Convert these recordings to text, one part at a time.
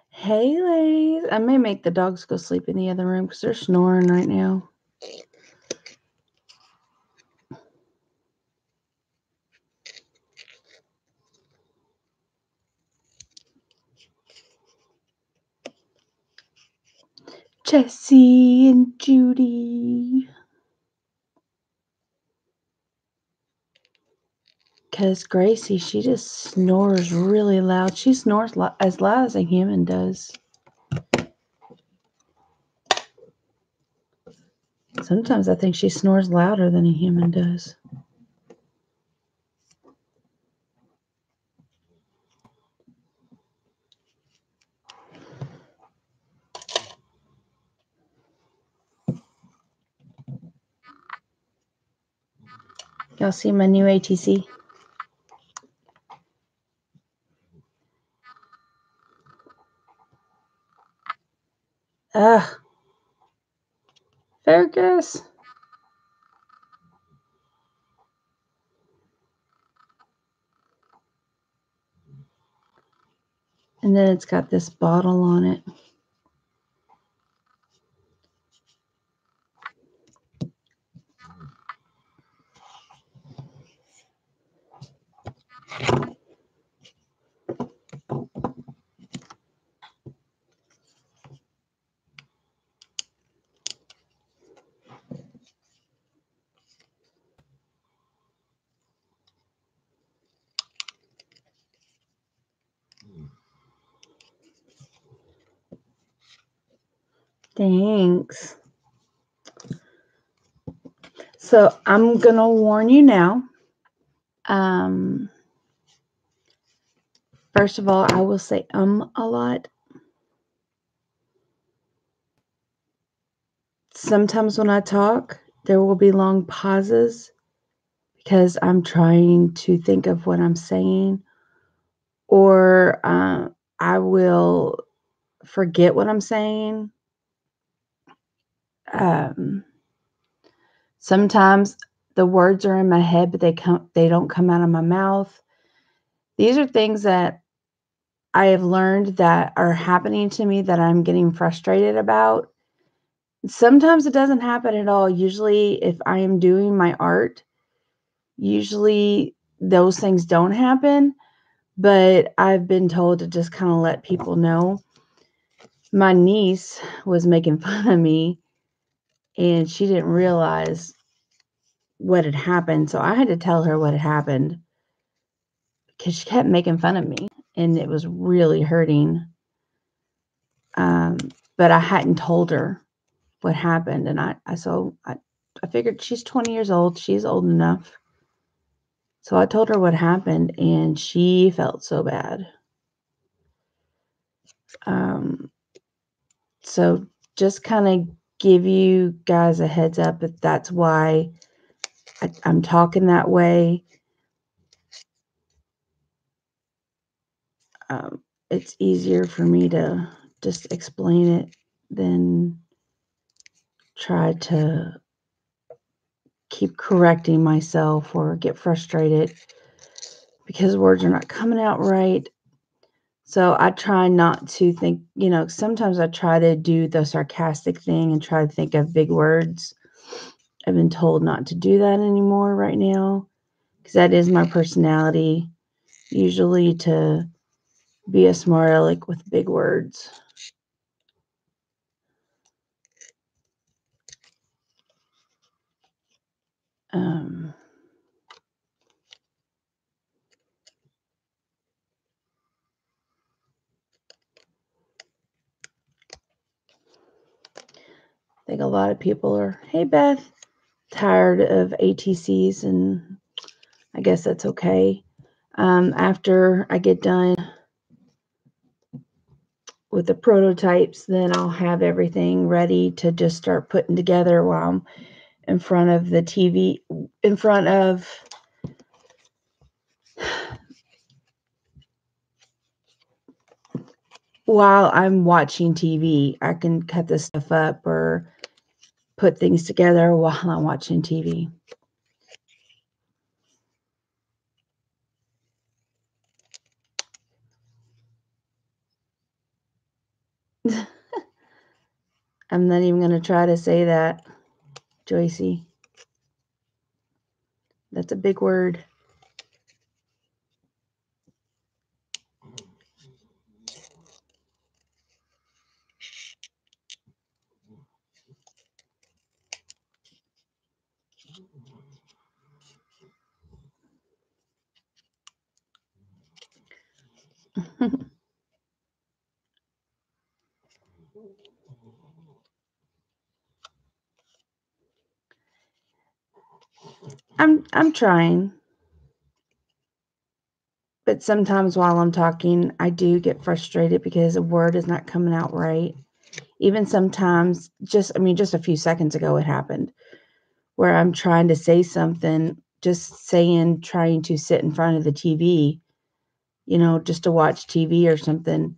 Hey, ladies. I may make the dogs go sleep in the other room because they're snoring right now. Jessie and Judy. Because Gracie, she just snores really loud. She snores as loud as a human does. Sometimes I think she snores louder than a human does. Y'all see my new ATC? Ugh. Focus. And then it's got this bottle on it. Thanks. So I'm going to warn you now. First of all, I will say a lot. Sometimes when I talk, there will be long pauses because I'm trying to think of what I'm saying, or I will forget what I'm saying. Sometimes the words are in my head, but they don't come out of my mouth. These are things that I have learned that are happening to me that I'm getting frustrated about. Sometimes it doesn't happen at all. Usually, if I am doing my art, usually those things don't happen, but I've been told to just kind of let people know. My niece was making fun of me, and she didn't realize what had happened. So I had to tell her what had happened because she kept making fun of me, and it was really hurting. But I hadn't told her what happened, and I figured she's 20 years old. She's old enough. So I told her what happened, and she felt so bad. So just kind of give you guys a heads up that that's why I'm talking that way. It's easier for me to just explain it than try to keep correcting myself or get frustrated because words are not coming out right. So I try not to think, sometimes I try to do the sarcastic thing and try to think of big words. I've been told not to do that anymore right now because that is my personality, usually to be a smart aleck with big words. think a lot of people are, hey, Beth, tired of ATCs, and I guess that's okay. After I get done with the prototypes, then I'll have everything ready to just start putting together while I'm in front of the TV, while I'm watching TV. I can cut this stuff up or put things together while I'm watching TV. I'm not even going to try to say that, Joycey. That's a big word. I'm trying. But sometimes while I'm talking, I do get frustrated because a word is not coming out right. Even sometimes, just a few seconds ago, it happened where I'm trying to say something, trying to sit in front of the TV, just to watch TV or something.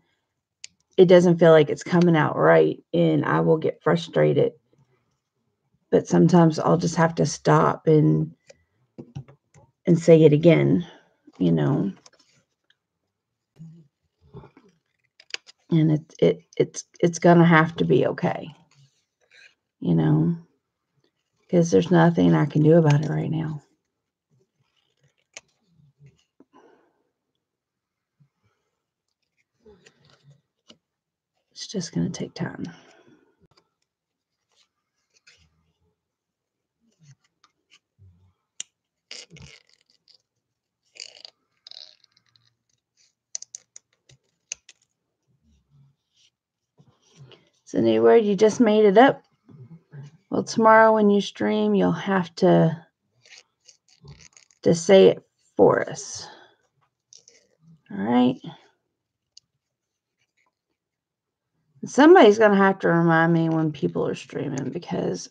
It doesn't feel like it's coming out right, and I will get frustrated. But sometimes I'll just have to stop and say it again, and it's gonna have to be okay, because there's nothing I can do about it right now. It's just gonna take time. It's a new word. You just made it up. Well, tomorrow when you stream, you'll have to say it for us. All right. Somebody's going to have to remind me when people are streaming, because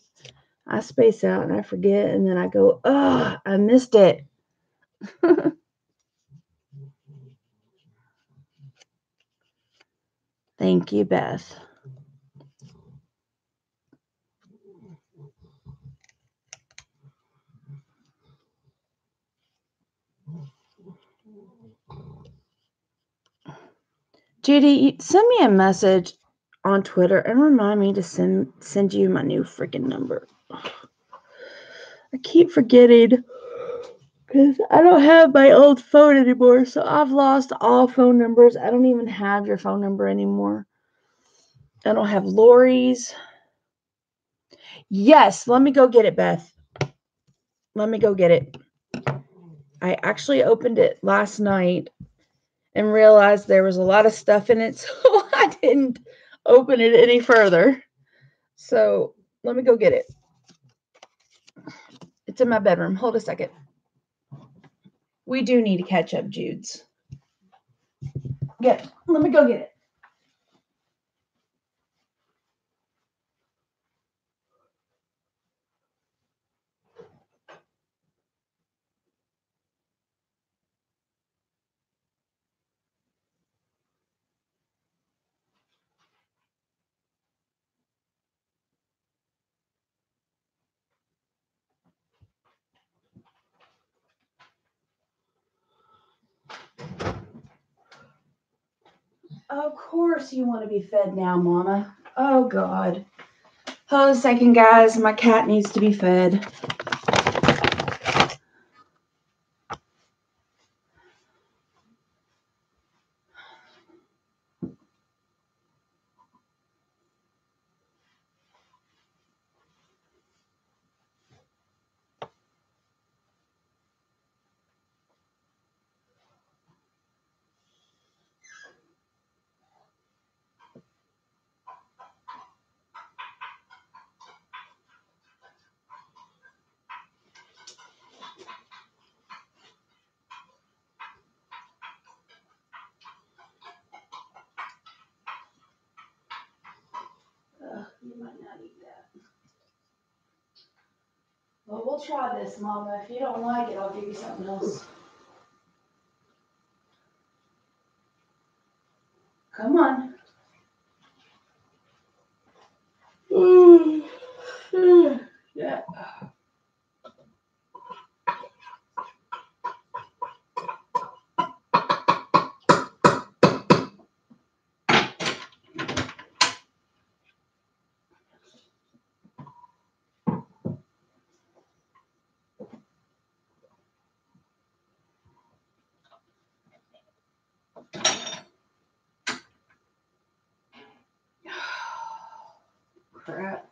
I space out and I forget, and then I go, oh, I missed it. Thank you, Beth. Judy, send me a message on Twitter and remind me to send you my new freaking number. I keep forgetting because I don't have my old phone anymore, so I've lost all phone numbers. I don't even have your phone number anymore. I don't have Lori's. Yes, let me go get it, Beth. Let me go get it. I actually opened it last night and realized there was a lot of stuff in it, so I didn't open it any further. So let me go get it. It's in my bedroom. Hold a second. We do need to catch up, Judes. Let me go get it. Of course you want to be fed now, Mama. Oh, God. Hold a second, guys. My cat needs to be fed. might not eat that. Well, we'll try this, Mama. If you don't like it, I'll give you something else. Come on. Yeah. Crap.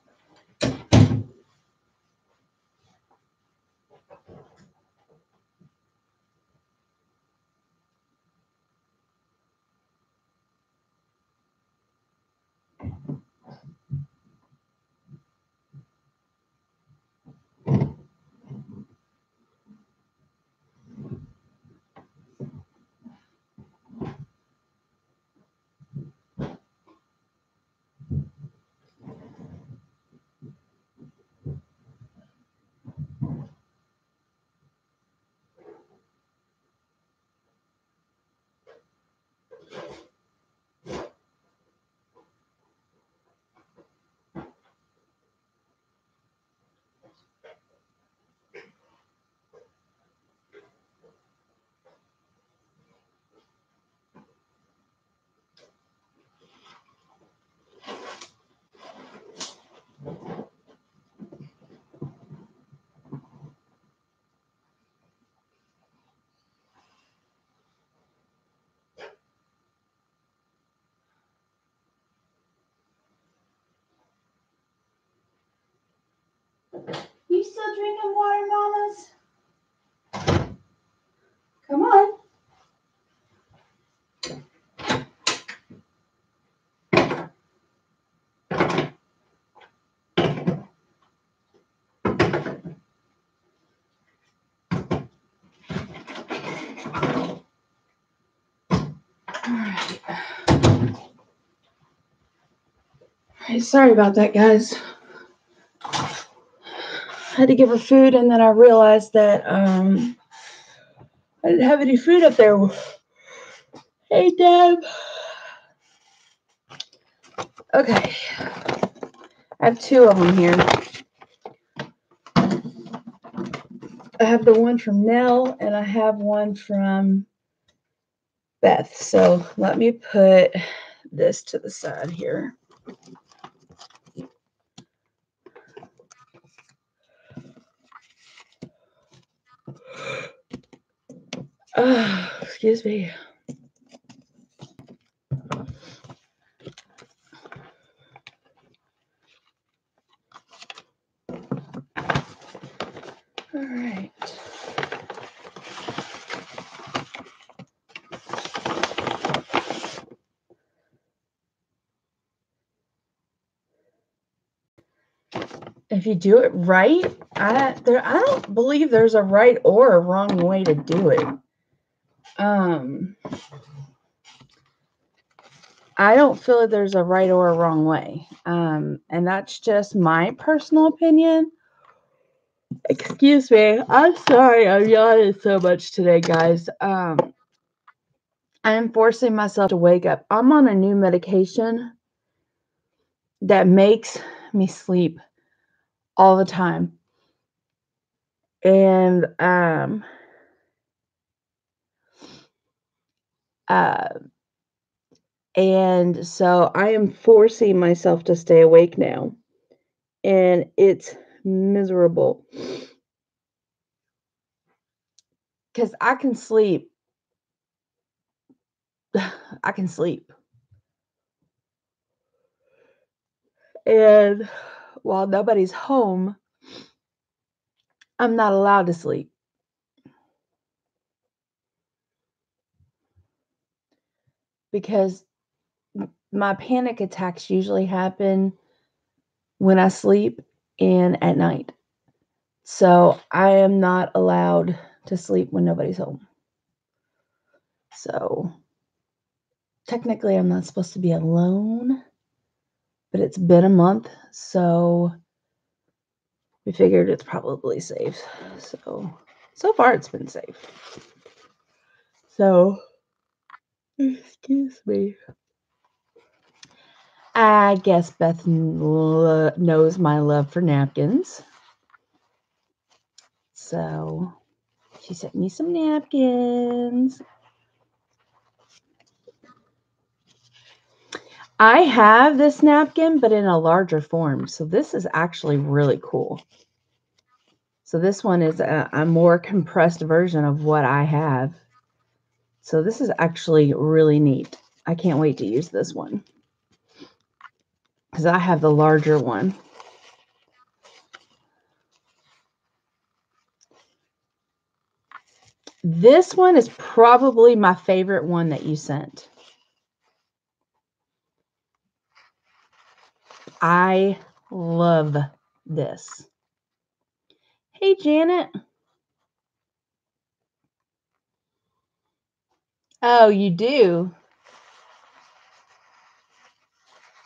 You still drinking water, Mamas? Come on. Alright. Sorry about that, guys. I had to give her food, and then I realized that I didn't have any food up there. Hey, Deb. Okay. I have two of them here. I have the one from Nell, and I have one from Beth. So let me put this to the side here. Excuse me. All right. If you do it right, I don't believe there's a right or a wrong way to do it. I don't feel that there's a right or a wrong way. And that's just my personal opinion. Excuse me. I'm sorry. I'm yawning so much today, guys. I am forcing myself to wake up. I'm on a new medication that makes me sleep all the time. And so I am forcing myself to stay awake now. And it's miserable. Because I can sleep. I can sleep. And while nobody's home, I'm not allowed to sleep. Because my panic attacks usually happen when I sleep and at night. So I am not allowed to sleep when nobody's home. So technically I'm not supposed to be alone, but it's been a month, so we figured it's probably safe. So far it's been safe. So, excuse me. I guess Beth knows my love for napkins. So she sent me some napkins. I have this napkin, but in a larger form. So this is actually really cool. So this one is a more compressed version of what I have. So this is actually really neat. I can't wait to use this one because I have the larger one. This one is probably my favorite one that you sent. I love this. Hey, Janet. Oh, you do?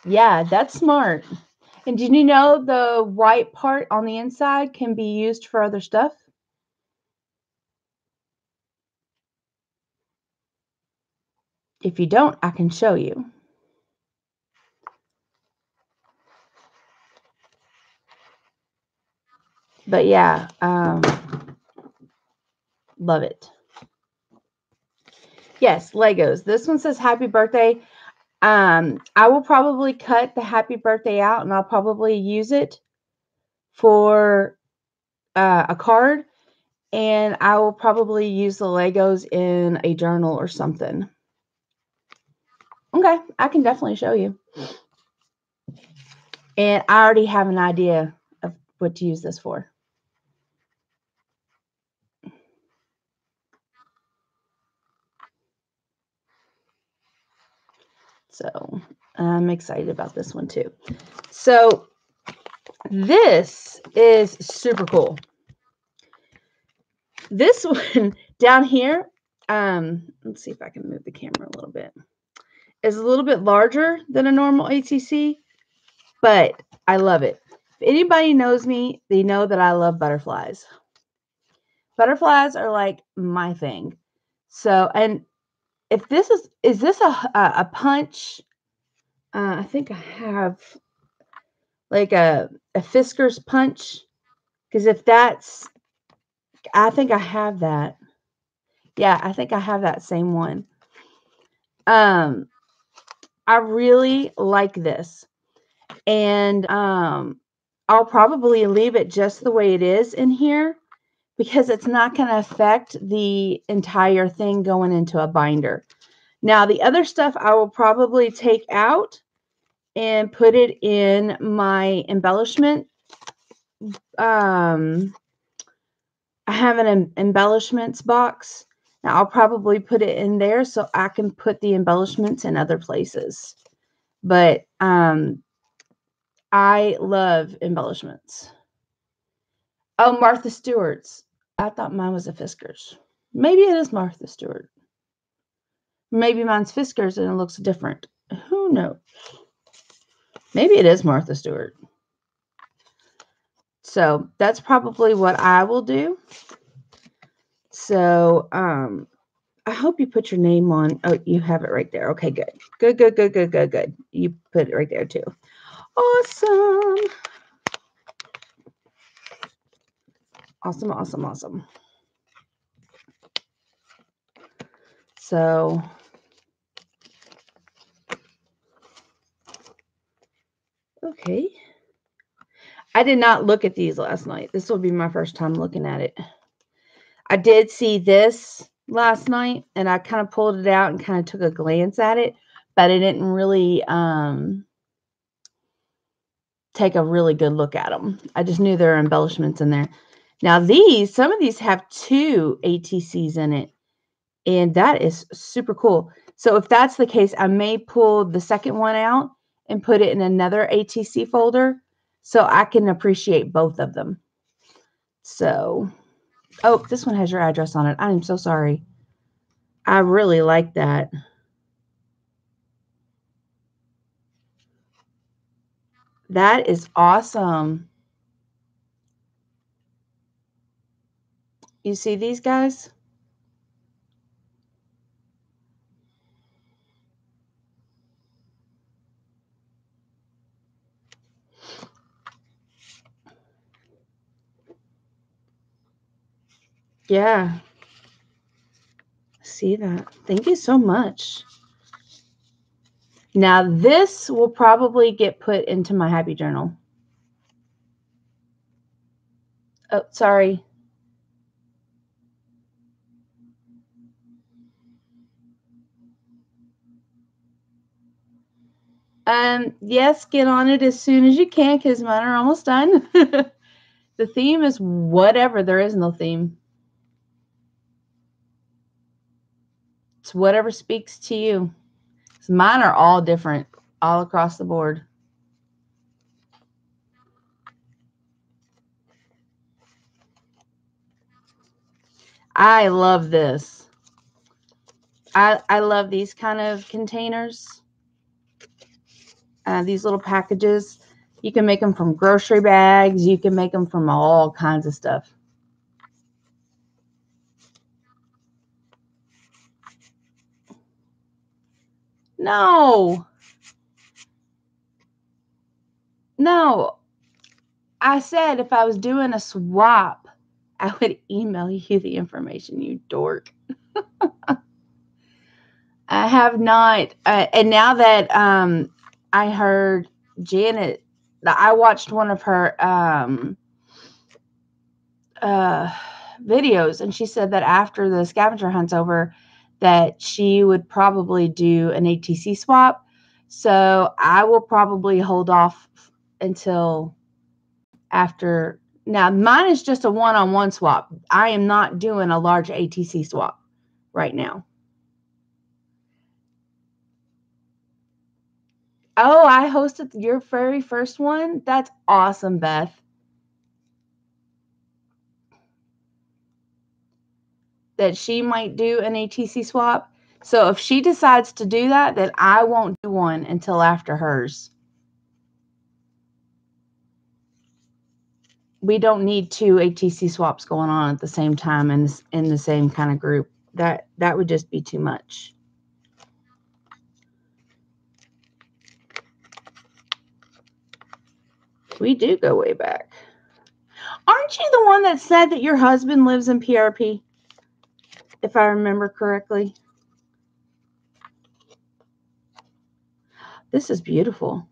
Yeah, that's smart. And did you know the white part on the inside can be used for other stuff? If you don't, I can show you. But yeah, love it. Yes, Legos. This one says happy birthday. I will probably cut the happy birthday out and I'll probably use it for a card. And I will probably use the Legos in a journal or something. Okay, I can definitely show you. And I already have an idea of what to use this for. So I'm excited about this one too. So this is super cool. This one down here, let's see if I can move the camera a little bit, is a little bit larger than a normal ATC, but I love it. If anybody knows me, they know that I love butterflies. Butterflies are like my thing. So, and if this is this a punch? I think I have like a Fisker's punch, because if that's, I think I have that. Yeah, I think I have that same one. I really like this, and I'll probably leave it just the way it is in here because it's not going to affect the entire thing going into a binder. Now, the other stuff I will probably take out and put it in my embellishment. I have an embellishments box. Now, I'll probably put it in there so I can put the embellishments in other places. But I love embellishments. Oh, Martha Stewart's. I thought mine was a Fisker's. Maybe it is Martha Stewart. Maybe mine's Fisker's and it looks different. Who knows? Maybe it is Martha Stewart. So that's probably what I will do. So I hope you put your name on. Oh, you have it right there. Okay, good. Good. You put it right there too. Awesome. Awesome. So okay. I did not look at these last night. This will be my first time looking at it. I did see this last night and I kind of pulled it out and kind of took a glance at it, but I didn't really take a really good look at them. I just knew there are embellishments in there. Now some of these have 2 ATCs in it, and that is super cool. So if that's the case, I may pull the second one out and put it in another ATC folder so I can appreciate both of them. So, oh, this one has your address on it. I'm so sorry. I really like that. That is awesome. You see these guys? Yeah. See that? Thank you so much. Now this will probably get put into my happy journal. Oh, sorry. Yes, get on it as soon as you can because mine are almost done. The theme is whatever. There is no theme. It's whatever speaks to you. Mine are all different, all across the board. I love this. I love these kind of containers. These little packages. You can make them from grocery bags. You can make them from all kinds of stuff. No. No. I said if I was doing a swap, I would email you the information, you dork. I have not. And now that I heard Janet, I watched one of her videos, and she said that after the scavenger hunt's over, that she would probably do an ATC swap. So I will probably hold off until after. Now, mine is just a one-on-one swap. I am not doing a large ATC swap right now. Oh, I hosted your very first one? That's awesome, Beth. That she might do an ATC swap. So if she decides to do that, then I won't do one until after hers. We don't need two ATC swaps going on at the same time in the same kind of group. That would just be too much. We do go way back. Aren't you the one that said that your husband lives in PRP? If I remember correctly. This is beautiful.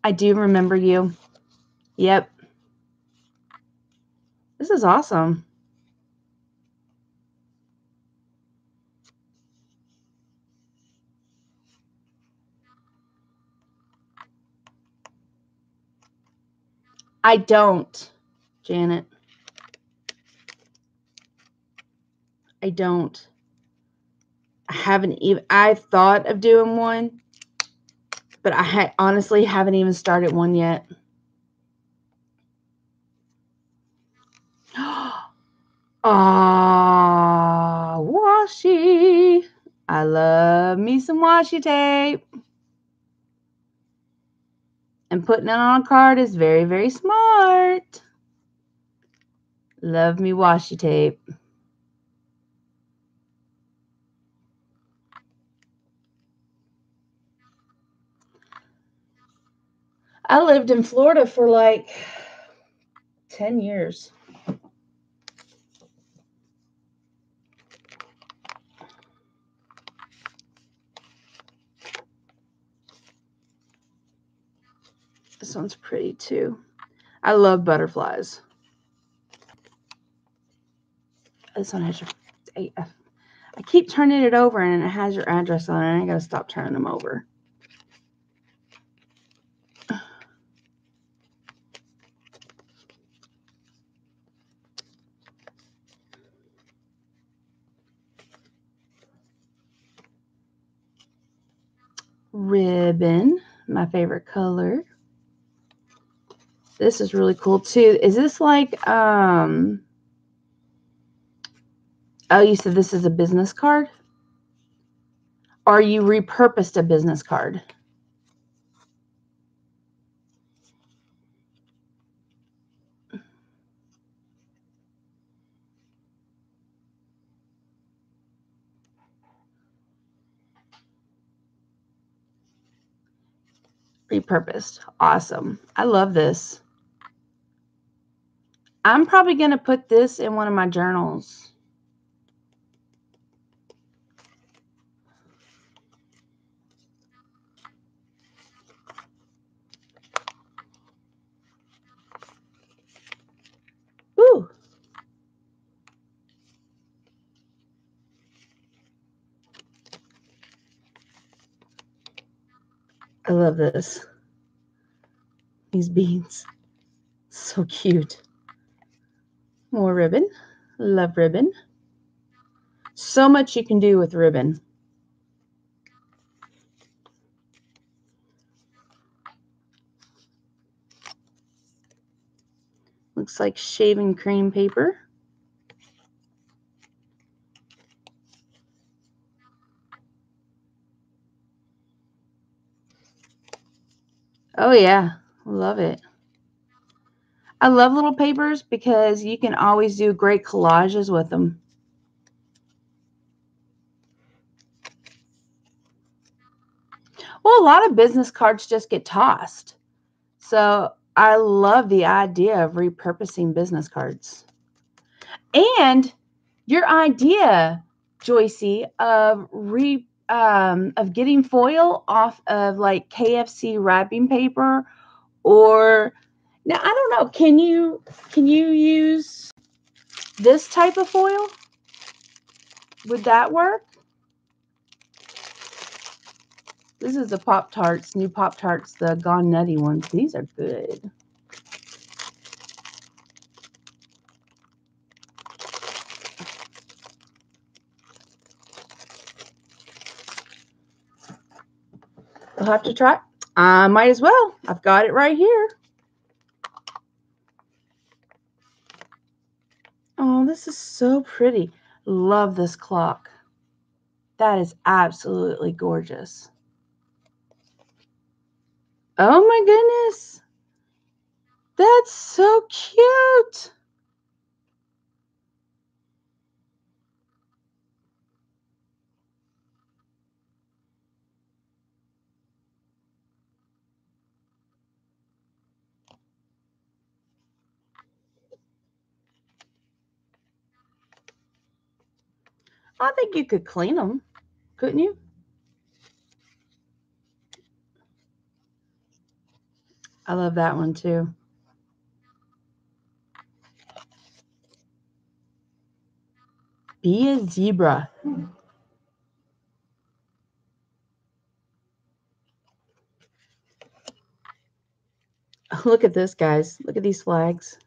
I do remember you. Yep. This is awesome. I don't, Janet. I don't. I haven't even. I've thought of doing one, but I honestly haven't even started one yet. Ah, washi. I love me some washi tape. And putting it on a card is very, very smart. Love me washi tape. I lived in Florida for like 10 years. This one's pretty too. I love butterflies. This one has your. I keep turning it over and it has your address on it. I gotta stop turning them over. Ribbon, my favorite color. This is really cool too. Is this like oh, you said this is a business card? or you repurposed a business card. Repurposed. Awesome. I love this. I'm probably going to put this in one of my journals. Ooh. I love this. These beans. So cute. More ribbon. Love ribbon. So much you can do with ribbon. Looks like shaving cream paper. Oh yeah, love it. I love little papers because you can always do great collages with them. Well, a lot of business cards just get tossed. So I love the idea of repurposing business cards. And your idea, Joycey, of getting foil off of like KFC wrapping paper, or now I don't know, can you use this type of foil? Would that work? This is the Pop-Tarts, new Pop-Tarts, the Gone Nutty ones. These are good. I'll have to try. I might as well. I've got it right here. Oh, this is so pretty. Love this clock. That is absolutely gorgeous. Oh my goodness. That's so cute. I think you could clean them, couldn't you? I love that one too. Be a zebra. Look at this, guys. Look at these flags.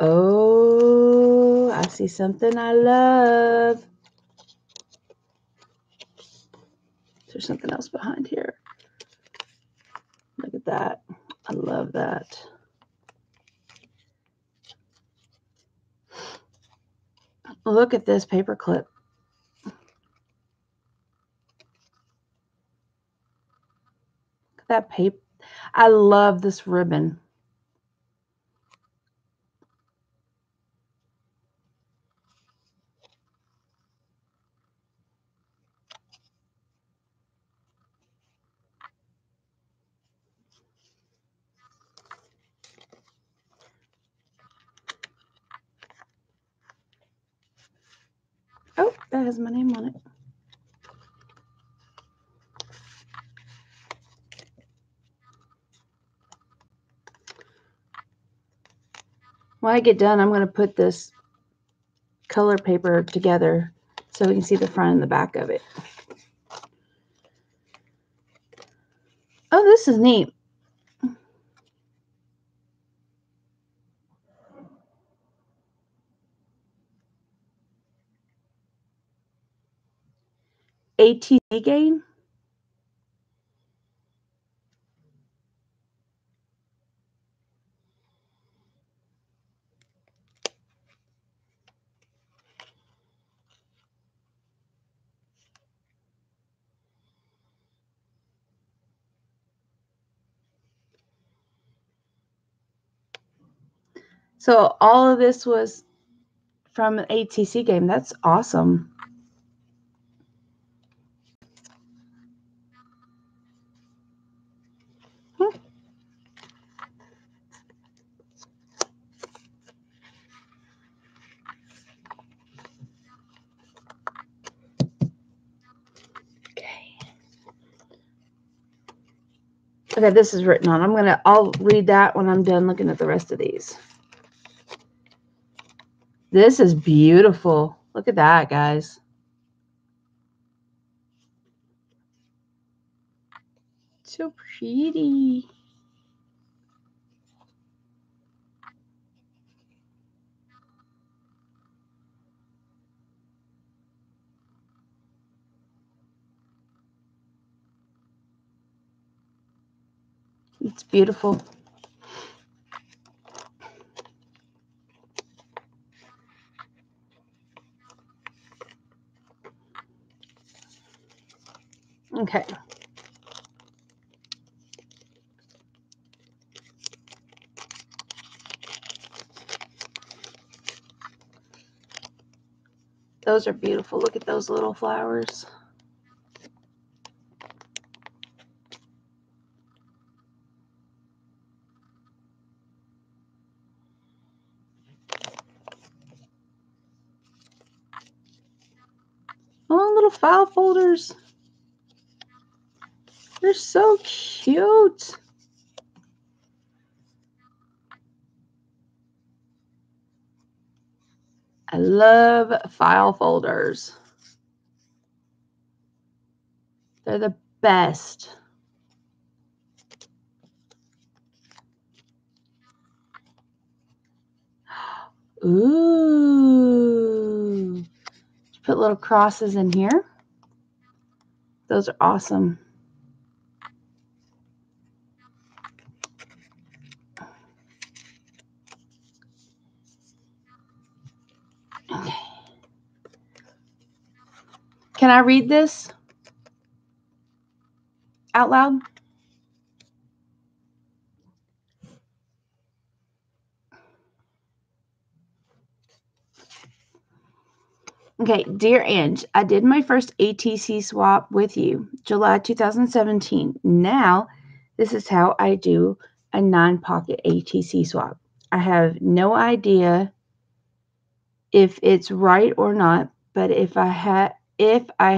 Oh, I see something I love. There's something else behind here. Look at that. I love that. Look at this paper clip. Look at that paper. I love this ribbon. Oh, that has my name on it. When I get done, I'm going to put this color paper together so we can see the front and the back of it. Oh, this is neat. ATC game. So all of this was from an ATC game. That's awesome. Okay, this is written on. I'll read that when I'm done looking at the rest of these. This is beautiful. Look at that, guys. So pretty. It's beautiful. Okay. Those are beautiful. Look at those little flowers. Oh, little file folders. They're so cute. I love file folders. They're the best. Ooh. Put little crosses in here. Those are awesome. Okay. Can I read this out loud? Okay, dear Ange, I did my first ATC swap with you, July 2017. Now, this is how I do a 9-pocket ATC swap. I have no idea if it's right or not, but I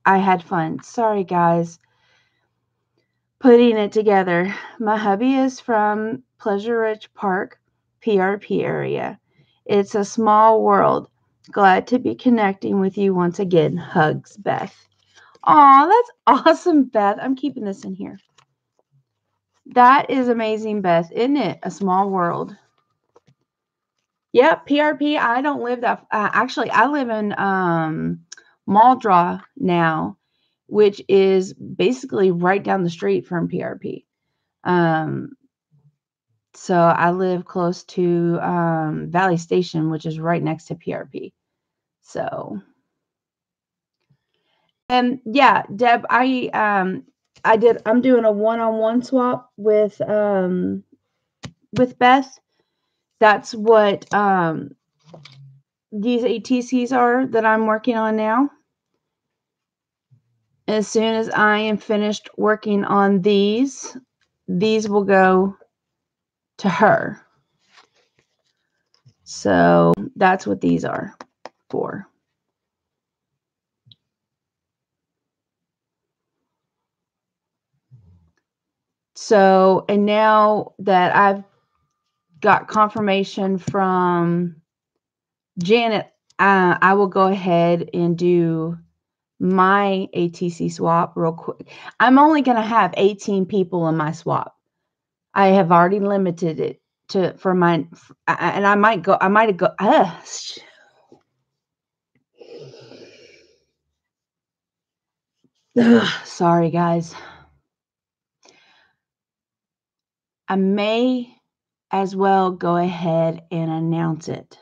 had fun. Sorry, guys. Putting it together. My hubby is from Pleasure Ridge Park, PRP area. It's a small world. Glad to be connecting with you once again. Hugs, Beth. Aw, that's awesome, Beth. I'm keeping this in here. That is amazing, Beth, isn't it? A small world. Yep, PRP. I don't live that. Actually, I live in Muldraugh now, which is basically right down the street from PRP. So I live close to Valley Station, which is right next to PRP. So, and yeah, Deb, I'm doing a one-on-one swap with Beth. That's what these ATCs are that I'm working on now. As soon as I am finished working on these will go to her. So that's what these are for. So, and now that I've got confirmation from Janet, I will go ahead and do my ATC swap real quick. I'm only going to have 18 people in my swap. I have already limited it for mine, and I might have go. Sorry, guys. I may as well go ahead and announce it,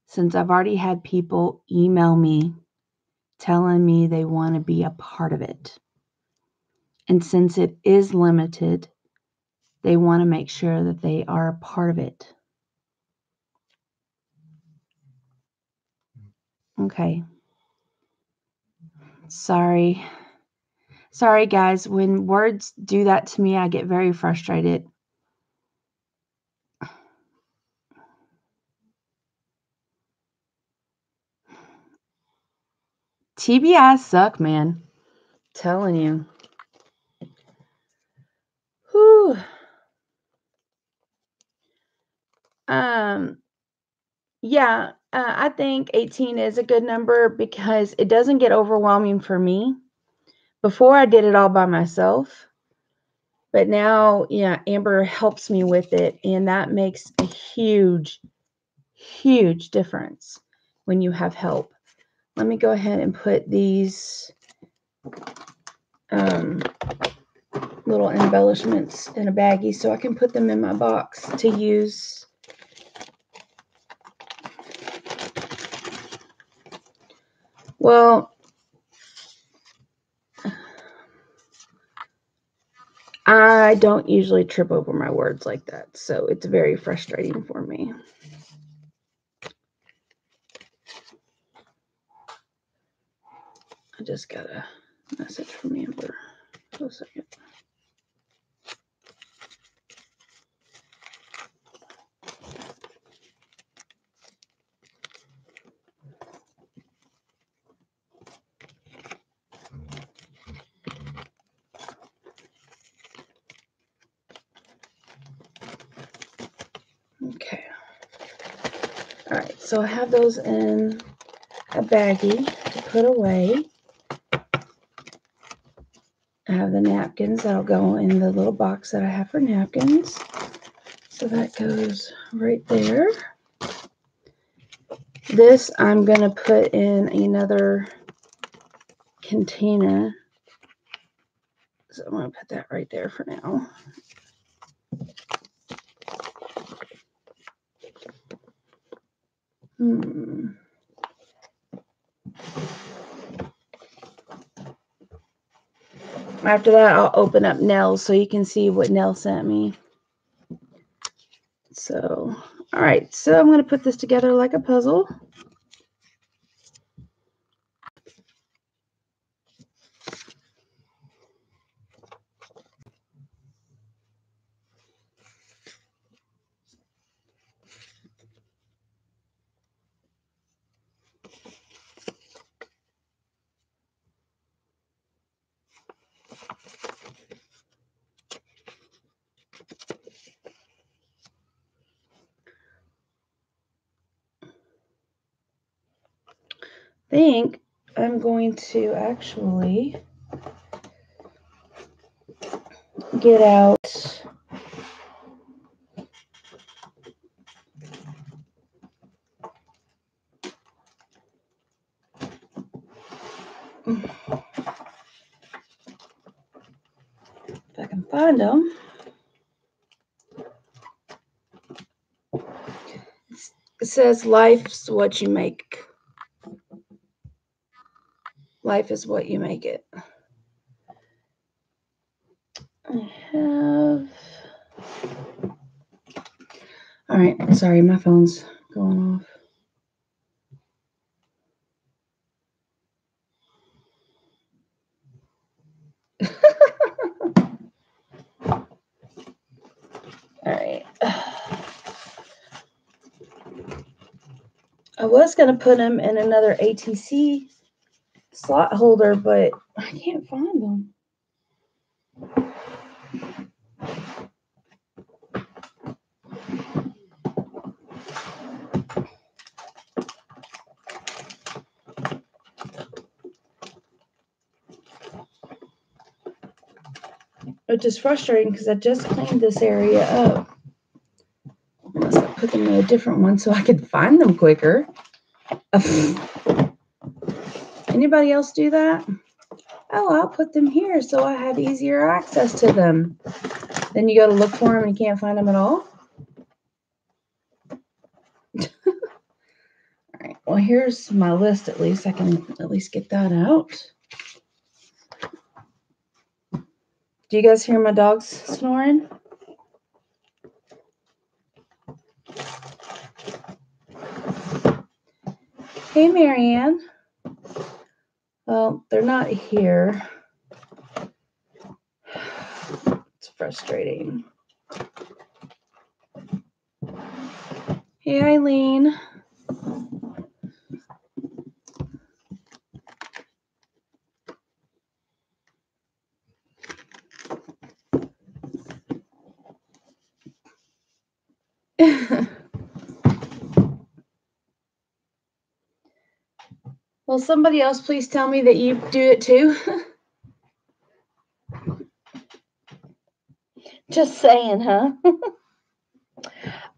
since I've already had people email me telling me they want to be a part of it. And since it is limited, they want to make sure that they are a part of it. Okay. Sorry. Sorry, guys. When words do that to me, I get very frustrated. TBIs suck, man. Telling you. Whew. Yeah, I think 18 is a good number because it doesn't get overwhelming for me. Before I did it all by myself, but now, yeah, Amber helps me with it, and that makes a huge, huge difference when you have help. Let me go ahead and put these little embellishments in a baggie so I can put them in my box to use. Well, I don't usually trip over my words like that, so it's very frustrating for me. I just got a message from Amber. Hold a second. Okay. All right, so I have those in a baggie to put away. I have the napkins that'll go in the little box that I have for napkins. So that goes right there. This I'm going to put in another container. So I'm going to put that right there for now. After that, I'll open up Nell's so you can see what Nell sent me. So, all right. So I'm going to put this together like a puzzle. I think I'm going to actually get out if I can find them. It says life's what you make. Life is what you make it. I have. All right. Sorry, my phone's going off. All right. I was going to put them in another ATC slot holder, but I can't find them. Which is frustrating because I just cleaned this area up. Unless I put them in a different one so I could find them quicker. Anybody else do that? Oh, I'll put them here so I have easier access to them. Then you go to look for them and you can't find them at all. All right. Well, here's my list at least. I can at least get that out. Do you guys hear my dogs snoring? Hey, Marianne. Well, they're not here. It's frustrating. Hey, Eileen. Will somebody else please tell me that you do it too? Just saying, huh?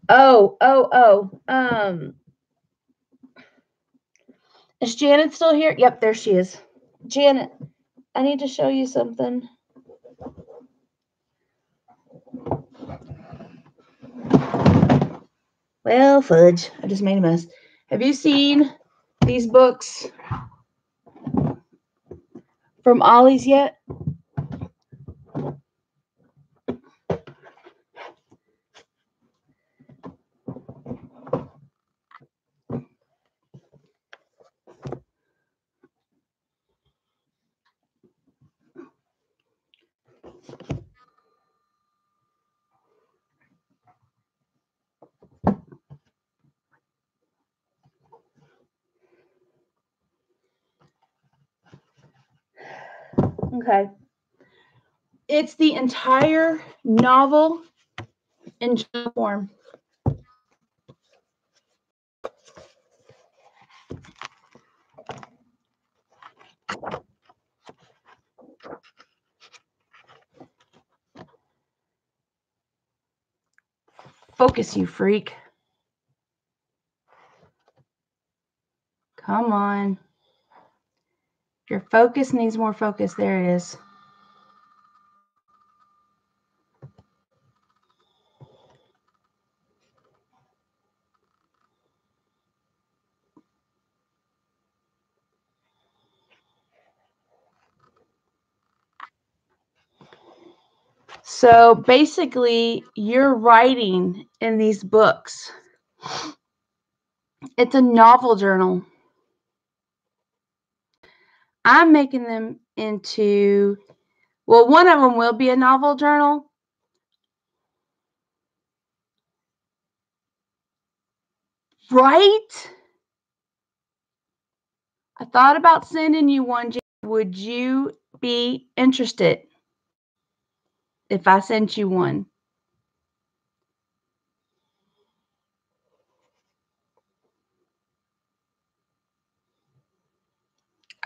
Oh. Is Janet still here? Yep, there she is. Janet, I need to show you something. Well, fudge. I just made a mess. Have you seen these books from Ollie's yet? Okay. It's the entire novel in journal form. Focus, you freak. Come on. Your focus needs more focus. There it is. So basically, you're writing in these books. It's a novel journal. I'm making them into, well, one of them will be a novel journal. Right? I thought about sending you one. Would you be interested if I sent you one?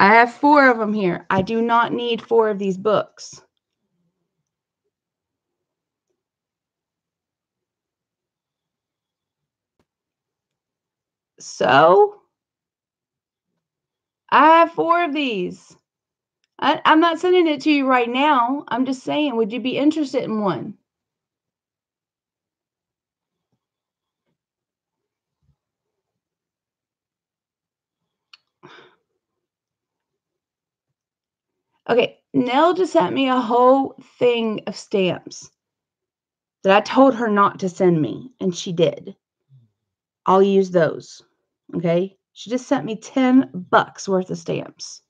I have 4 of them here. I do not need 4 of these books. So, I have 4 of these. I'm not sending it to you right now. I'm just saying, would you be interested in one? Okay, Nell just sent me a whole thing of stamps that I told her not to send me, and she did. I'll use those. Okay? She just sent me $10 worth of stamps.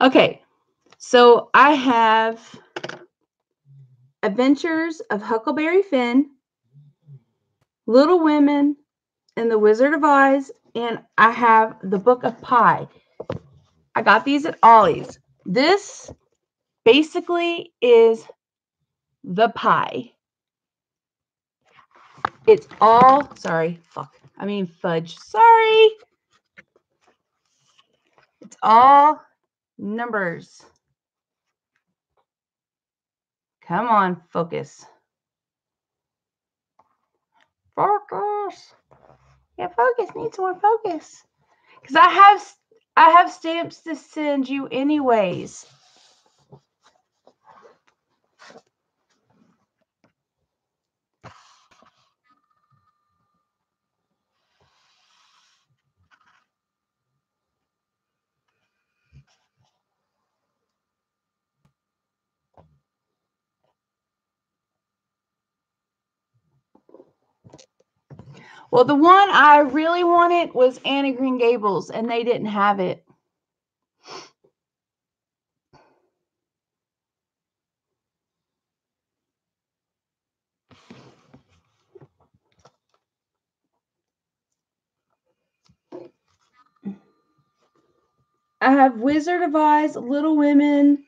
Okay, so I have Adventures of Huckleberry Finn, Little Women, and The Wizard of Oz, and I have the Book of Pie. I got these at Ollie's. This basically is the pie. It's all, fudge. Sorry. It's all numbers. Come on, focus. Focus. Yeah, focus needs more focus. Because I have stamps to send you anyways. Well, the one I really wanted was Anne of Green Gables, and they didn't have it. I have Wizard of Oz, Little Women,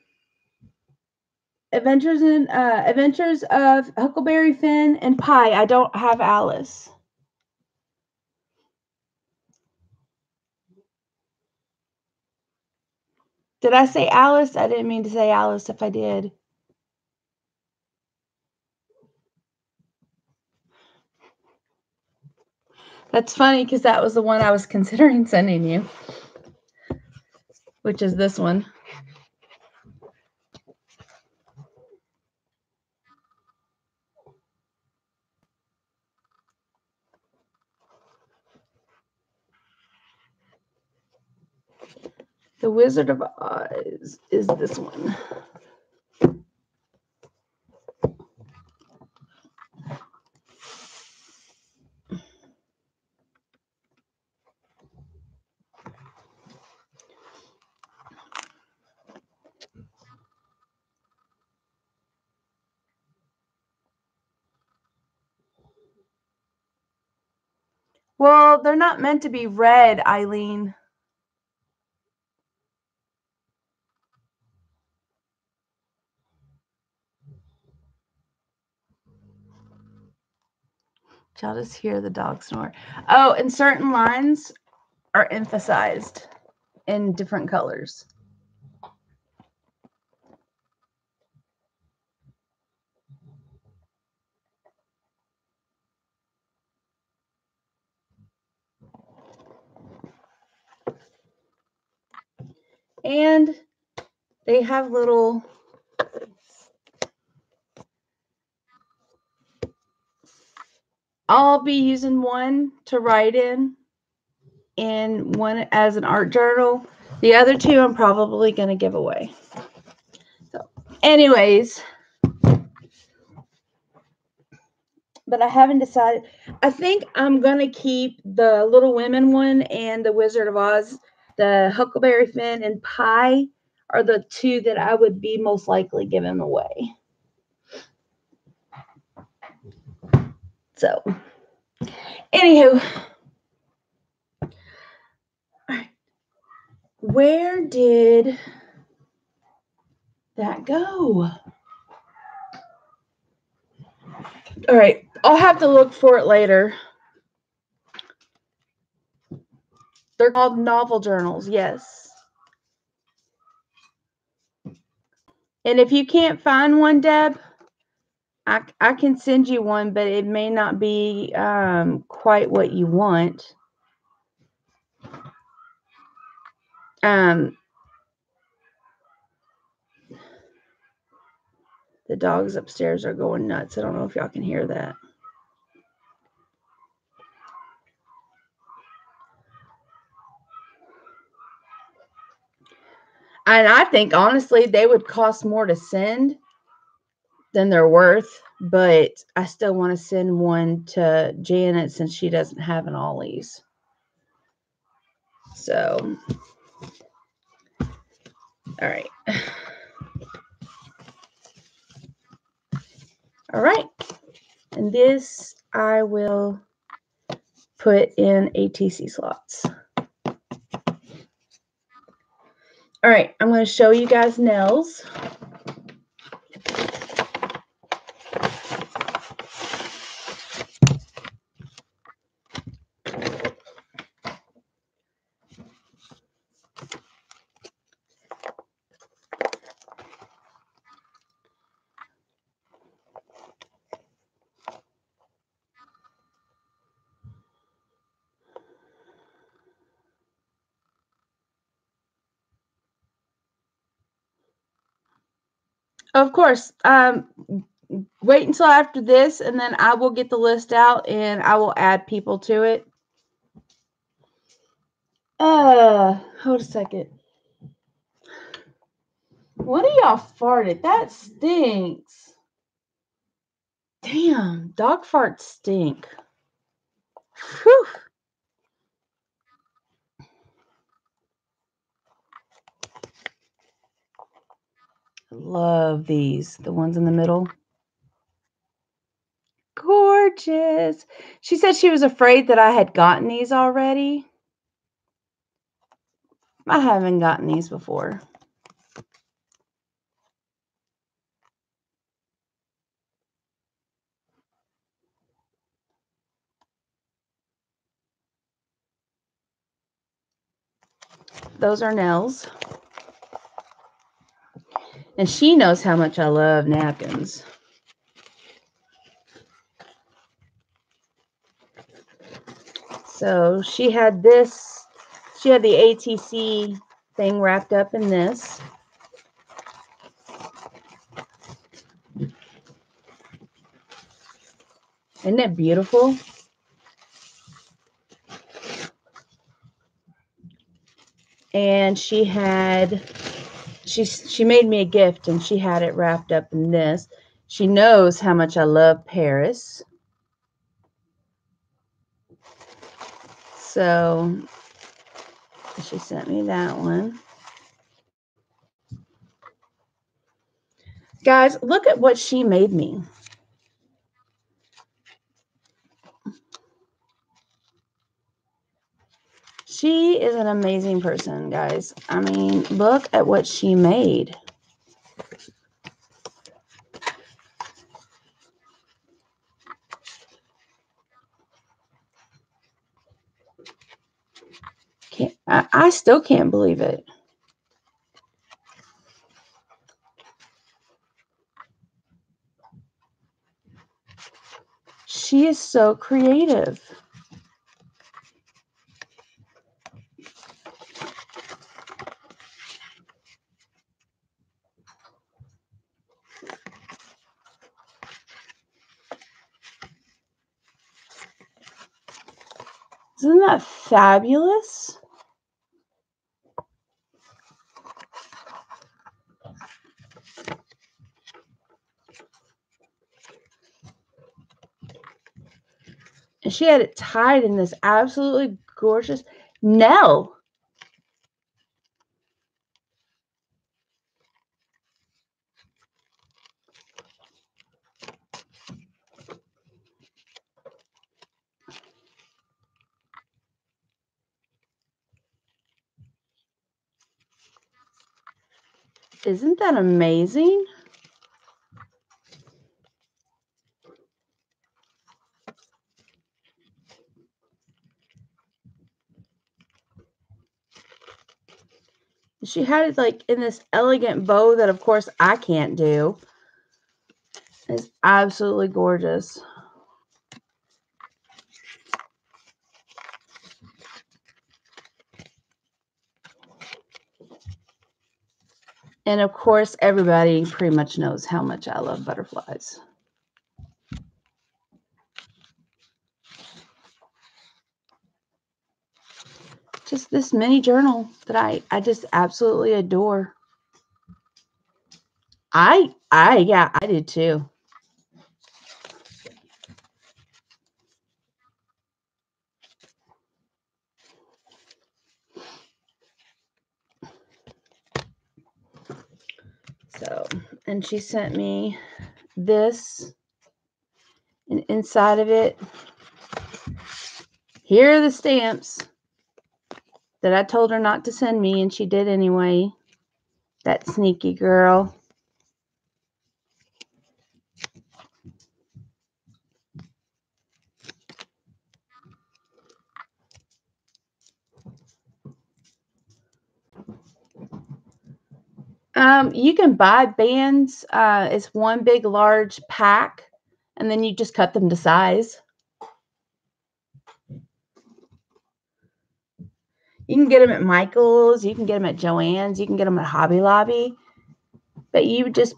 Adventures of Huckleberry Finn, and Pie. I don't have Alice. Did I say Alice? I didn't mean to say Alice if I did. That's funny because that was the one I was considering sending you, which is this one. The Wizard of Oz is this one. Well, they're not meant to be red, Eileen. Y'all just hear the dog snore. Oh, and certain lines are emphasized in different colors. And they have little I'll be using one to write in and one as an art journal. The other two I'm probably going to give away. So, anyways, but I haven't decided. I think I'm going to keep the Little Women one and the Wizard of Oz. The Huckleberry Finn and Pie are the two that I would be most likely giving away. So, anywho, where did that go? All right, I'll have to look for it later. They're called novel journals, yes. And if you can't find one, Deb, I can send you one, but it may not be quite what you want. The dogs upstairs are going nuts. I don't know if y'all can hear that. And I think, honestly, they would cost more to send than they're worth, but I still want to send one to Janet since she doesn't have an Ollie's. So, all right. All right. And this I will put in ATC slots. All right, I'm going to show you guys Nell's. Of course, wait until after this, and then I will get the list out, and I will add people to it. Hold a second. One of y'all farted. That stinks. Damn, dog farts stink. Whew. Love these, the ones in the middle. Gorgeous. She said she was afraid that I had gotten these already. I haven't gotten these before. Those are Nell's. And she knows how much I love napkins. So she had this, she had the ATC thing wrapped up in this. Isn't it beautiful? And she had, she made me a gift and she had it wrapped up in this. She knows how much I love Paris. So she sent me that one. Guys, look at what she made me. She is an amazing person, guys. I mean, look at what she made. I still can't believe it. She is so creative. Isn't that fabulous? And she had it tied in this absolutely gorgeous Nell. Isn't that amazing? She had it like in this elegant bow that, of course, I can't do. It's absolutely gorgeous. And of course, everybody pretty much knows how much I love butterflies. Just this mini journal that I just absolutely adore. Yeah, I did too. So, and she sent me this, and inside of it, here are the stamps that I told her not to send me, and she did anyway. That sneaky girl. You can buy bands. It's one big large pack, and then you just cut them to size. You can get them at Michael's. You can get them at Joann's. You can get them at Hobby Lobby. But you just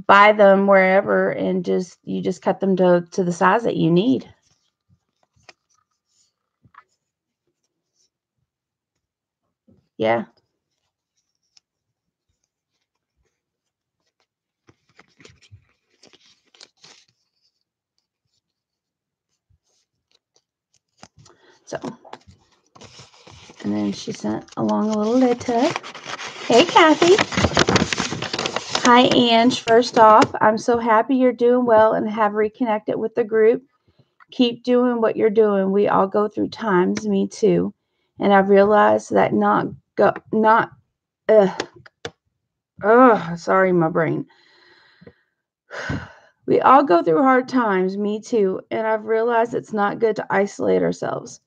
buy them wherever, and you just cut them to the size that you need. Yeah. So, and then she sent along a little letter. Hey, Kathy. Hi, Ange. First off, I'm so happy you're doing well and have reconnected with the group. Keep doing what you're doing. We all go through times, me too. And I've realized that sorry, my brain. We all go through hard times, me too. And I've realized it's not good to isolate ourselves.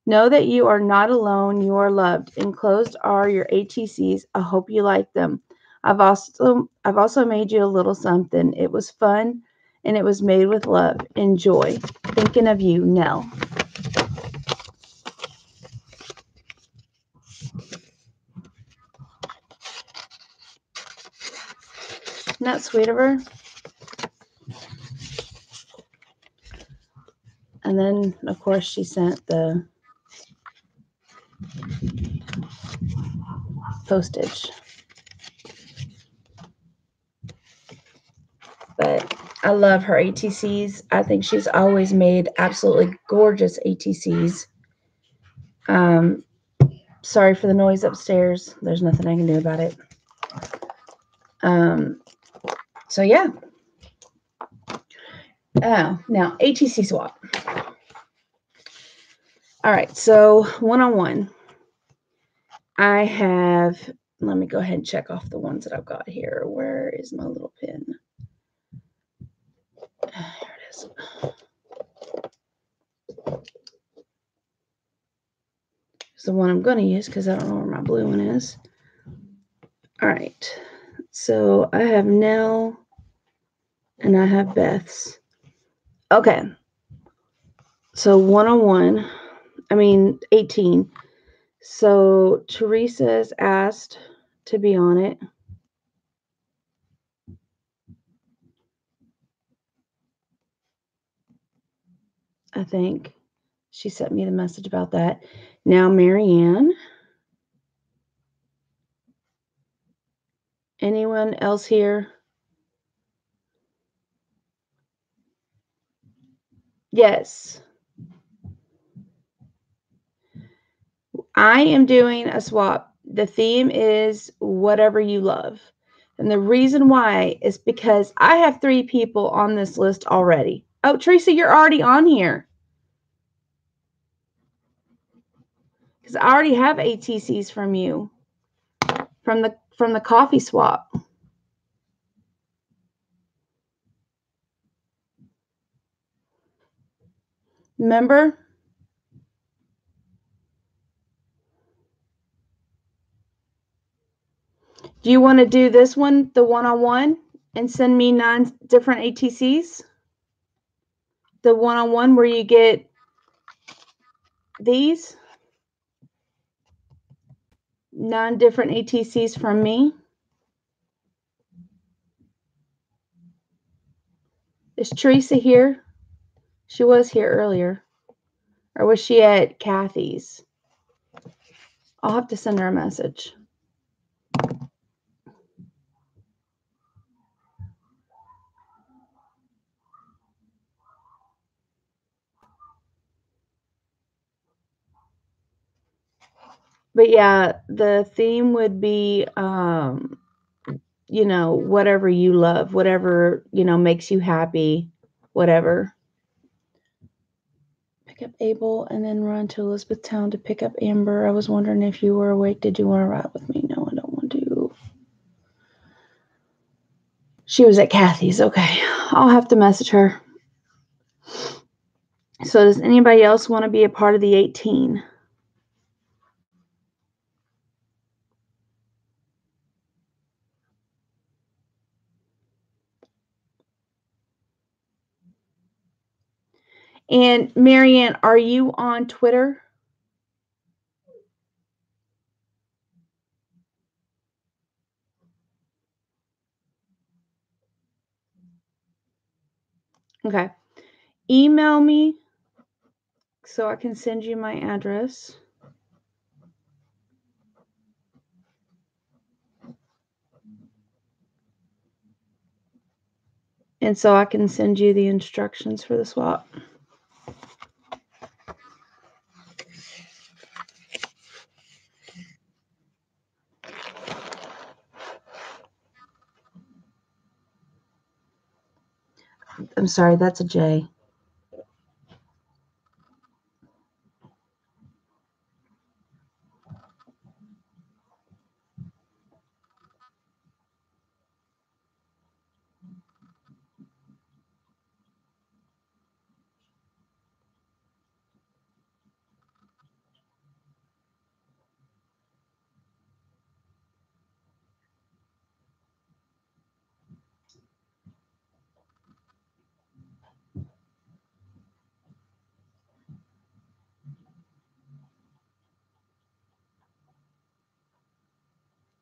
Know that you are not alone. You are loved. Enclosed are your ATCs. I hope you like them. I've also made you a little something. It was fun and it was made with love. Enjoy. Thinking of you, Nell. Isn't that sweet of her? And then, of course, she sent the postage. But I love her ATCs. I think she's always made absolutely gorgeous ATCs. Sorry for the noise upstairs. There's nothing I can do about it. So yeah. Oh, now ATC swap. All right, so one-on-one. I have, let me go ahead and check off the ones that I've got here. Where is my little pin? Here it is. It's the one I'm going to use because I don't know where my blue one is. All right, so I have Nell and I have Beth's. Okay, so 101, 18. So Teresa's asked to be on it. I think she sent me the message about that. Now, Marianne. Anyone else here? Yes. I am doing a swap. The theme is whatever you love. And the reason why is because I have 3 people on this list already. Oh, Teresa, you're already on here. Because I already have ATCs from you. From the coffee swap. Remember? Do you want to do this one, the one-on-one, and send me 9 different ATCs? The one-on-one where you get these 9 different ATCs from me. Is Teresa here? She was here earlier. Or was she at Kathy's? I'll have to send her a message. But yeah, the theme would be, whatever you love, whatever, makes you happy, whatever. Pick up Abel and then run to Elizabethtown to pick up Amber. I was wondering if you were awake. Did you want to ride with me? No, I don't want to. She was at Kathy's. Okay. I'll have to message her. So does anybody else want to be a part of the 18? And Marianne, are you on Twitter? Okay. Email me so I can send you my address. And so I can send you the instructions for the swap. I'm sorry, that's a J.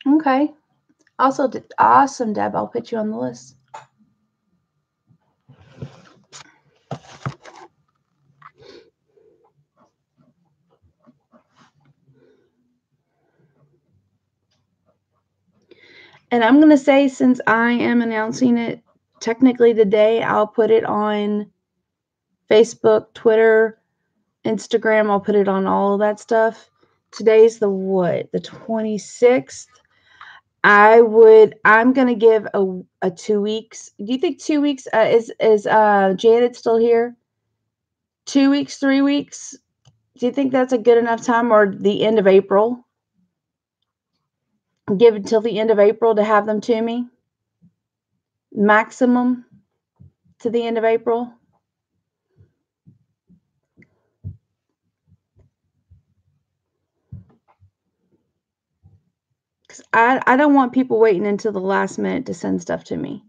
Okay. Also, awesome, Deb. I'll put you on the list. And I'm going to say, since I am announcing it technically today, I'll put it on Facebook, Twitter, Instagram. I'll put it on all of that stuff. Today's the what? The 26th. I'm going to give a 2 weeks. Do you think 2 weeks is Janet still here? 2 weeks, 3 weeks? Do you think that's a good enough time, or the end of April? Give until the end of April to have them to me? Maximum to the end of April? Because I don't want people waiting until the last minute to send stuff to me.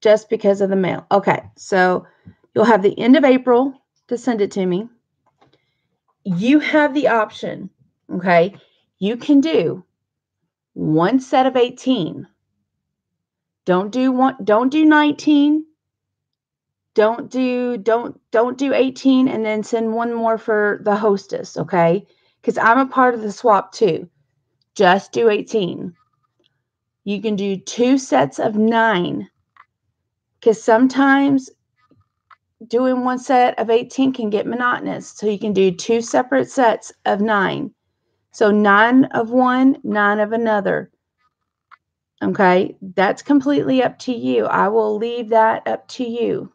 Just because of the mail. Okay, so you'll have the end of April to send it to me. You have the option, okay? You can do one set of 18. Don't do 19. Don't do 18 and then send one more for the hostess, okay? Because I'm a part of the swap too. Just do 18. You can do 2 sets of 9. Because sometimes doing one set of 18 can get monotonous. So you can do 2 separate sets of 9. So 9 of one, 9 of another. Okay, that's completely up to you. I will leave that up to you.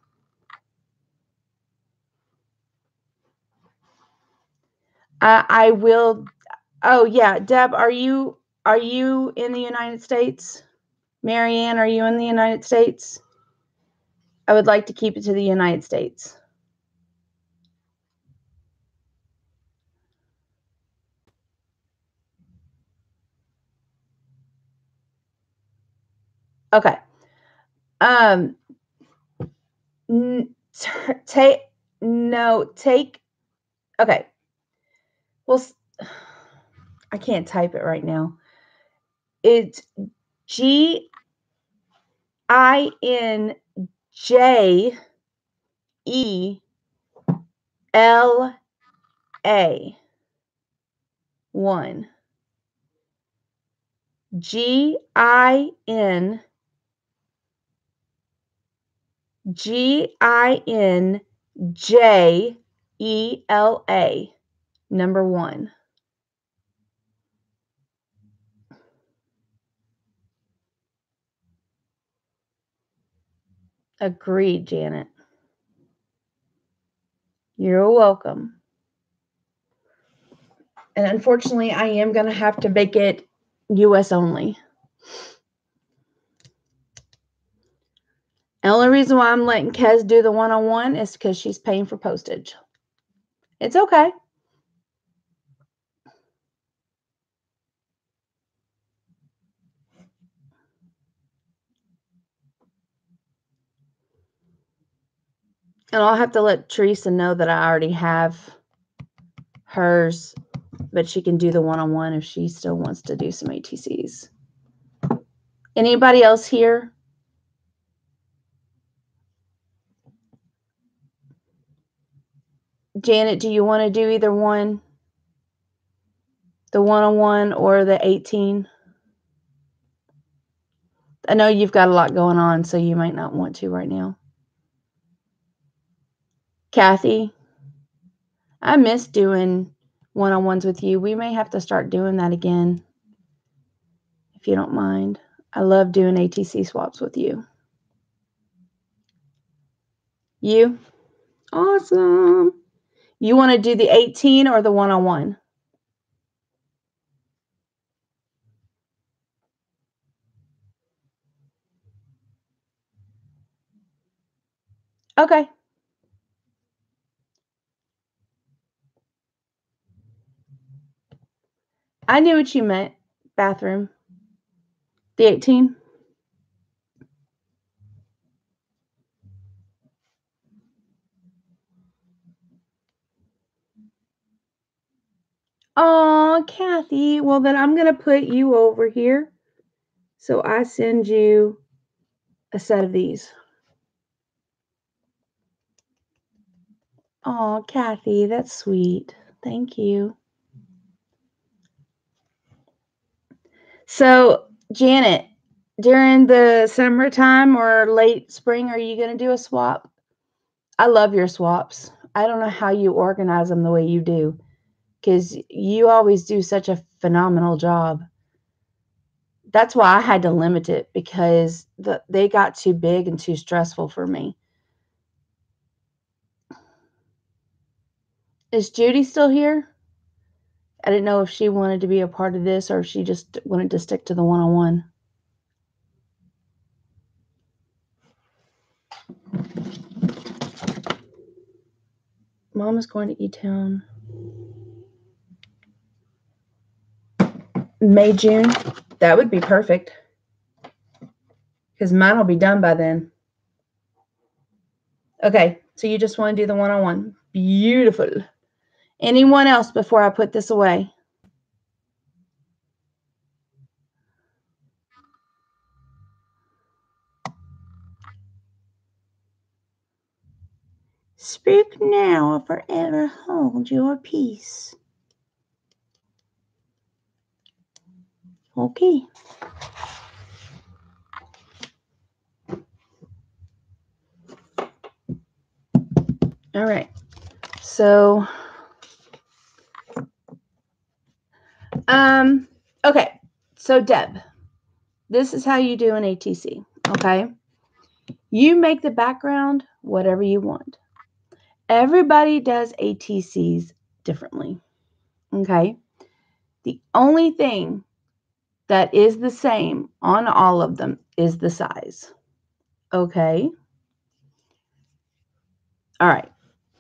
I will. Oh yeah, Deb, are you in the United States? Marianne, are you in the United States? I would like to keep it to the United States. Okay. Take. Okay. Well, I can't type it right now. It's GINJELA 1. GINJELA number 1. Agreed, Janet. You're welcome. And unfortunately, I am going to have to make it US only. The only reason why I'm letting Kez do the one-on-one is because she's paying for postage. It's okay. And I'll have to let Teresa know that I already have hers, but she can do the one-on-one if she still wants to do some ATCs. Anybody else here? Janet, do you want to do either one? The one-on-one or the 18? I know you've got a lot going on, so you might not want to right now. Kathy, I miss doing one-on-ones with you. We may have to start doing that again, if you don't mind. I love doing ATC swaps with you. You? Awesome. You want to do the 18 or the 101? Okay. I knew what you meant. Bathroom. The 18? Oh, Kathy. Well, then I'm going to put you over here. So I send you a set of these. Oh, Kathy, that's sweet. Thank you. So, Janet, during the summertime or late spring, are you going to do a swap? I love your swaps. I don't know how you organize them the way you do because you always do such a phenomenal job. That's why I had to limit it because they got too big and too stressful for me. Is Judy still here? I didn't know if she wanted to be a part of this or if she just wanted to stick to the 101. Mom is going to E-Town. May, June? That would be perfect. Because mine will be done by then. Okay, so you just want to do the 101. Beautiful. Anyone else before I put this away? Speak now or forever hold your peace. Okay. All right. So, okay. So, Deb, this is how you do an ATC, okay? You make the background whatever you want. Everybody does ATCs differently, okay? The only thing that is the same on all of them is the size, okay? All right.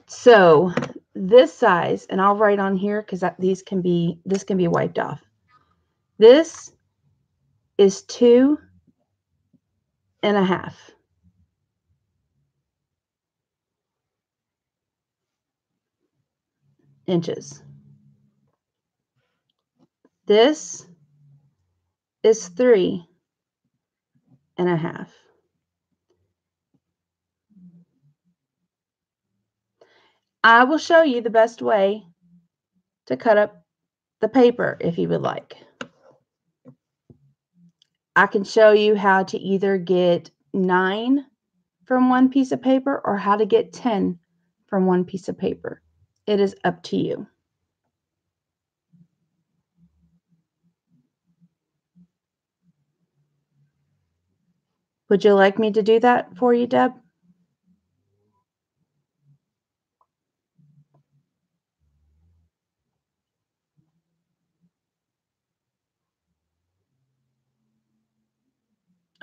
So, this size, and I'll write on here because this can be wiped off. This is 2.5 inches. This is 3.5. I will show you the best way to cut up the paper if you would like. I can show you how to either get 9 from one piece of paper or how to get 10 from one piece of paper. It is up to you. Would you like me to do that for you, Deb?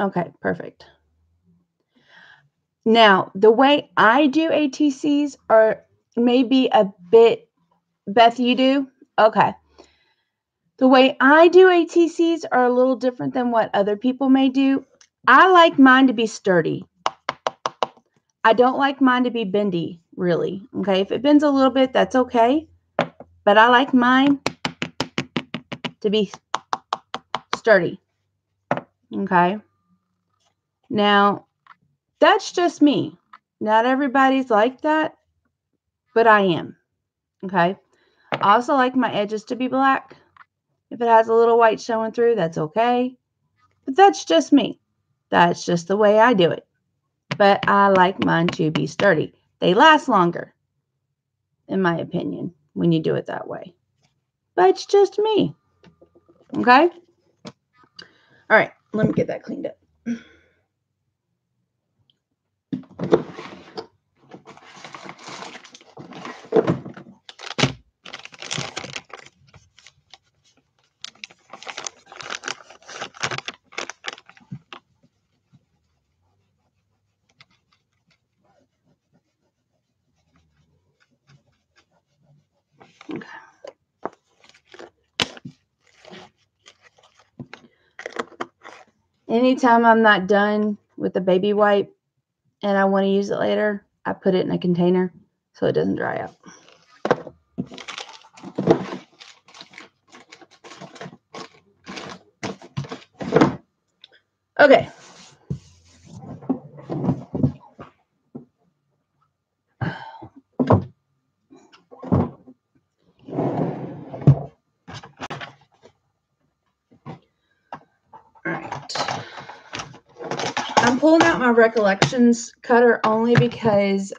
Okay, perfect. Now, the way I do ATCs are maybe a bit, Beth, you do? Okay. The way I do ATCs are a little different than what other people may do. I like mine to be sturdy. I don't like mine to be bendy, really. Okay, if it bends a little bit, that's okay. But I like mine to be sturdy. Okay. Now, that's just me. Not everybody's like that, but I am. Okay. I also like my edges to be black. If it has a little white showing through, that's okay. But that's just me. That's just the way I do it. But I like mine to be sturdy. They last longer, in my opinion, when you do it that way. But it's just me. Okay? All right, let me get that cleaned up. Anytime I'm not done with the baby wipe and I want to use it later, I put it in a container so it doesn't dry out. Okay. I'm pulling out my Recollections cutter only because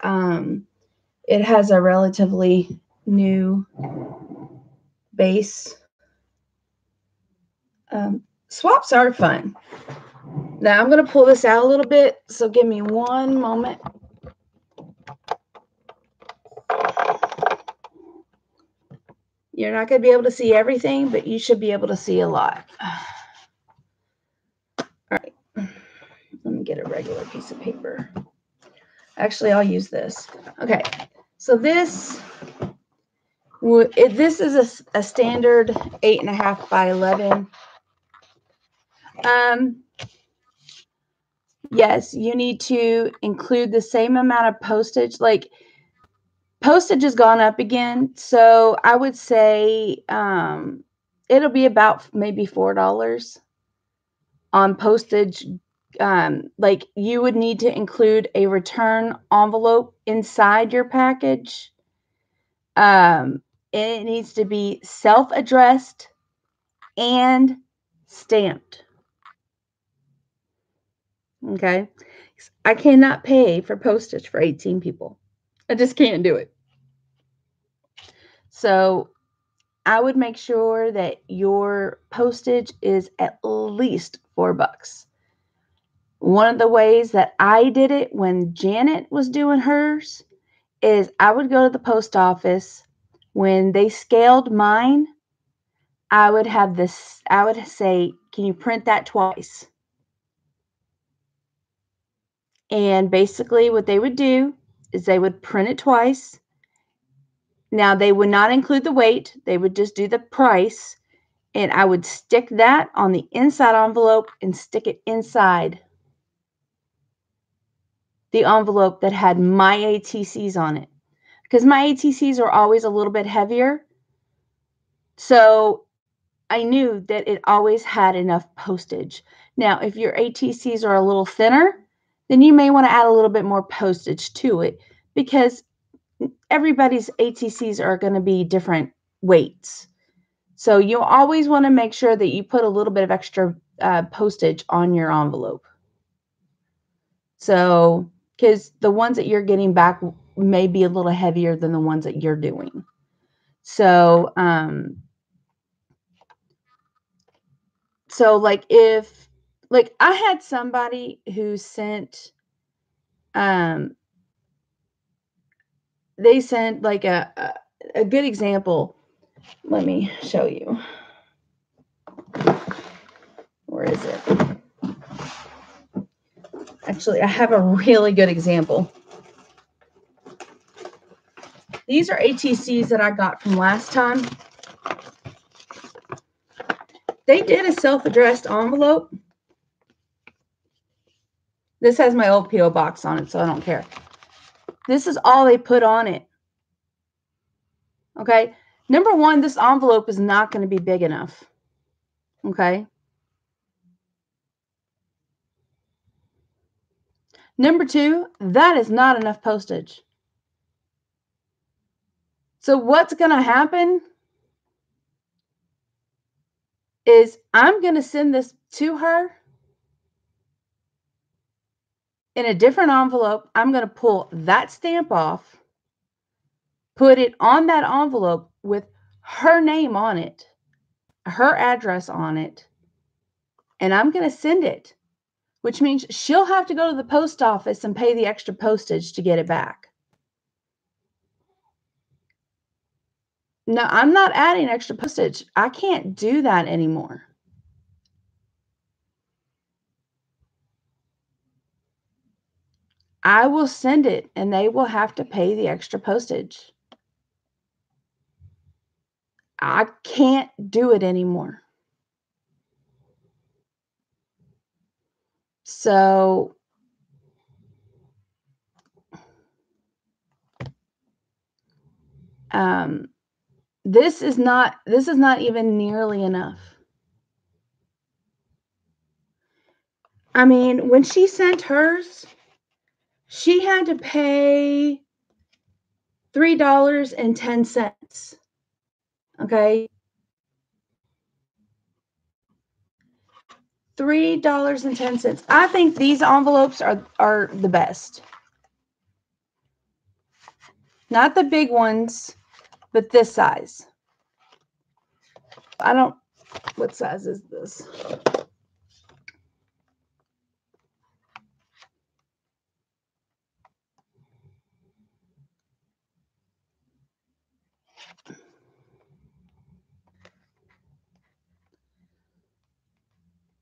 it has a relatively new base. Swaps are fun. Now I'm going to pull this out a little bit, so give me one moment. You're not going to be able to see everything, but you should be able to see a lot. All right. Let me get a regular piece of paper. Actually, I'll use this. Okay. So this is a standard 8.5 by 11. Yes, you need to include the same amount of postage. Like, postage has gone up again, so I would say it'll be about maybe $4 on postage. Like, you would need to include a return envelope inside your package. It needs to be self-addressed and stamped. Okay? I cannot pay for postage for 18 people. I just can't do it. So I would make sure that your postage is at least $4. One of the ways that I did it when Janet was doing hers is I would go to the post office. When they scaled mine, I would say, can you print that twice? And basically what they would do is they would print it twice. Now, they would not include the weight. They would just do the price. And I would stick that on the inside envelope and stick it inside the envelope that had my ATCs on it. Because my ATCs are always a little bit heavier. So I knew that it always had enough postage. Now, if your ATCs are a little thinner, then you may want to add a little bit more postage to it, because everybody's ATCs are going to be different weights. So you always want to make sure that you put a little bit of extra postage on your envelope. So, because the ones that you're getting back may be a little heavier than the ones that you're doing. So, like I had somebody who sent, they sent like a good example. Let me show you. Where is it? Actually, I have a really good example. These are ATCs that I got from last time. They did a self-addressed envelope. This has my old P.O. box on it, so I don't care. This is all they put on it. Okay? Number one, this envelope is not going to be big enough. Okay? Number two, that is not enough postage. So what's going to happen is I'm going to send this to her in a different envelope. I'm going to pull that stamp off, put it on that envelope with her name on it, her address on it, and I'm going to send it, which means she'll have to go to the post office and pay the extra postage to get it back. No, I'm not adding extra postage. I can't do that anymore. I will send it, and they will have to pay the extra postage. I can't do it anymore. So this is not even nearly enough. I mean, when she sent hers, she had to pay $3.10. Okay. $3.10. I think these envelopes are the best. Not the big ones, but this size. What size is this?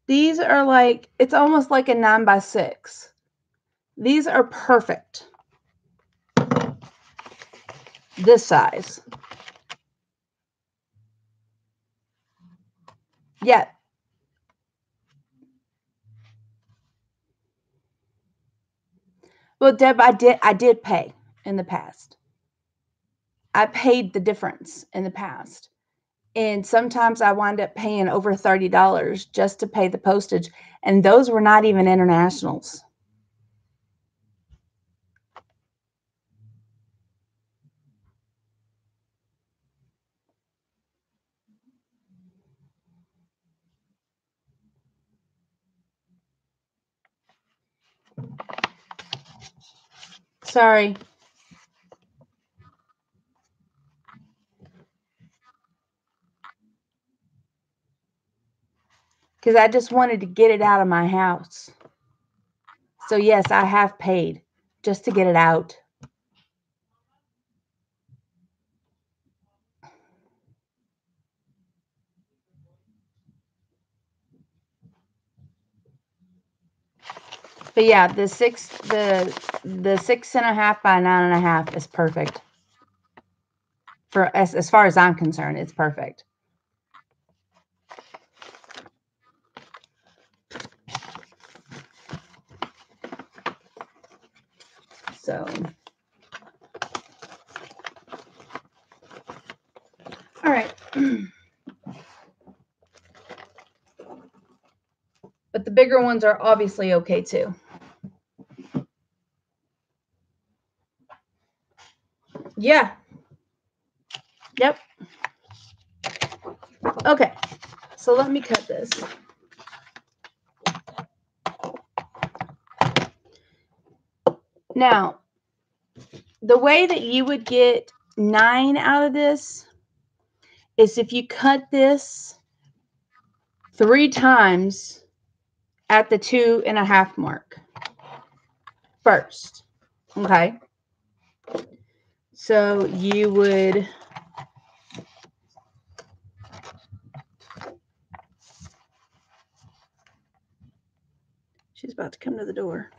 These are like, it's almost like a 9x6. These are perfect. This size. Yeah. Well, Deb, I did pay in the past. I paid the difference in the past. And sometimes I wind up paying over $30 just to pay the postage. And those were not even internationals. Sorry. Because I just wanted to get it out of my house. So yes, I have paid just to get it out. But yeah, the 6.5 by 9.5 is perfect. For as far as I'm concerned, it's perfect. So, all right. But the bigger ones are obviously okay too. Yeah. Yep. Okay. So let me cut this. Now, the way that you would get 9 out of this is if you cut this 3 times at the 2.5 mark first. Okay. So you would she's about to come to the door.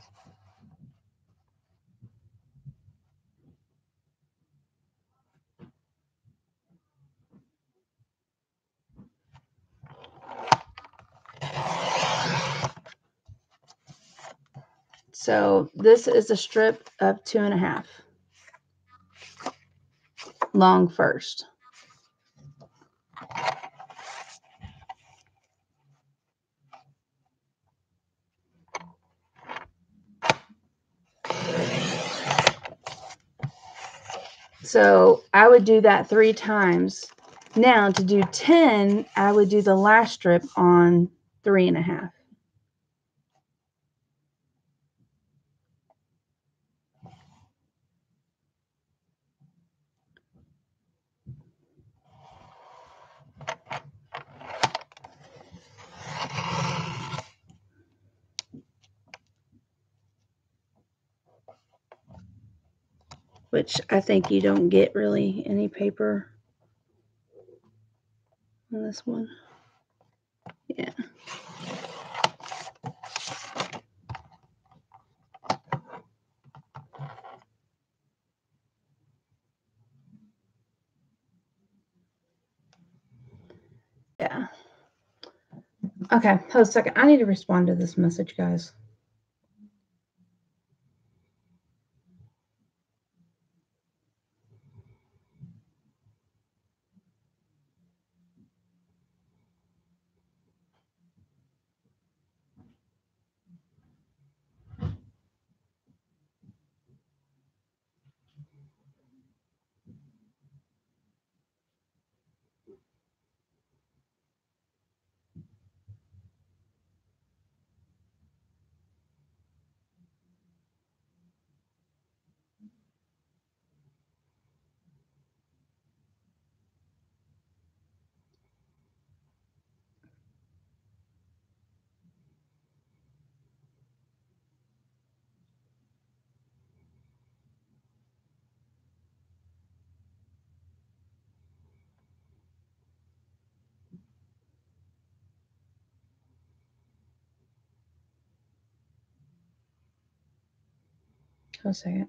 So this is a strip of 2.5 long first. So I would do that 3 times. Now to do 10, I would do the last strip on 3.5. Which I think you don't get really any paper on this one. Yeah. Yeah. Okay, hold a second. I need to respond to this message, guys. a second.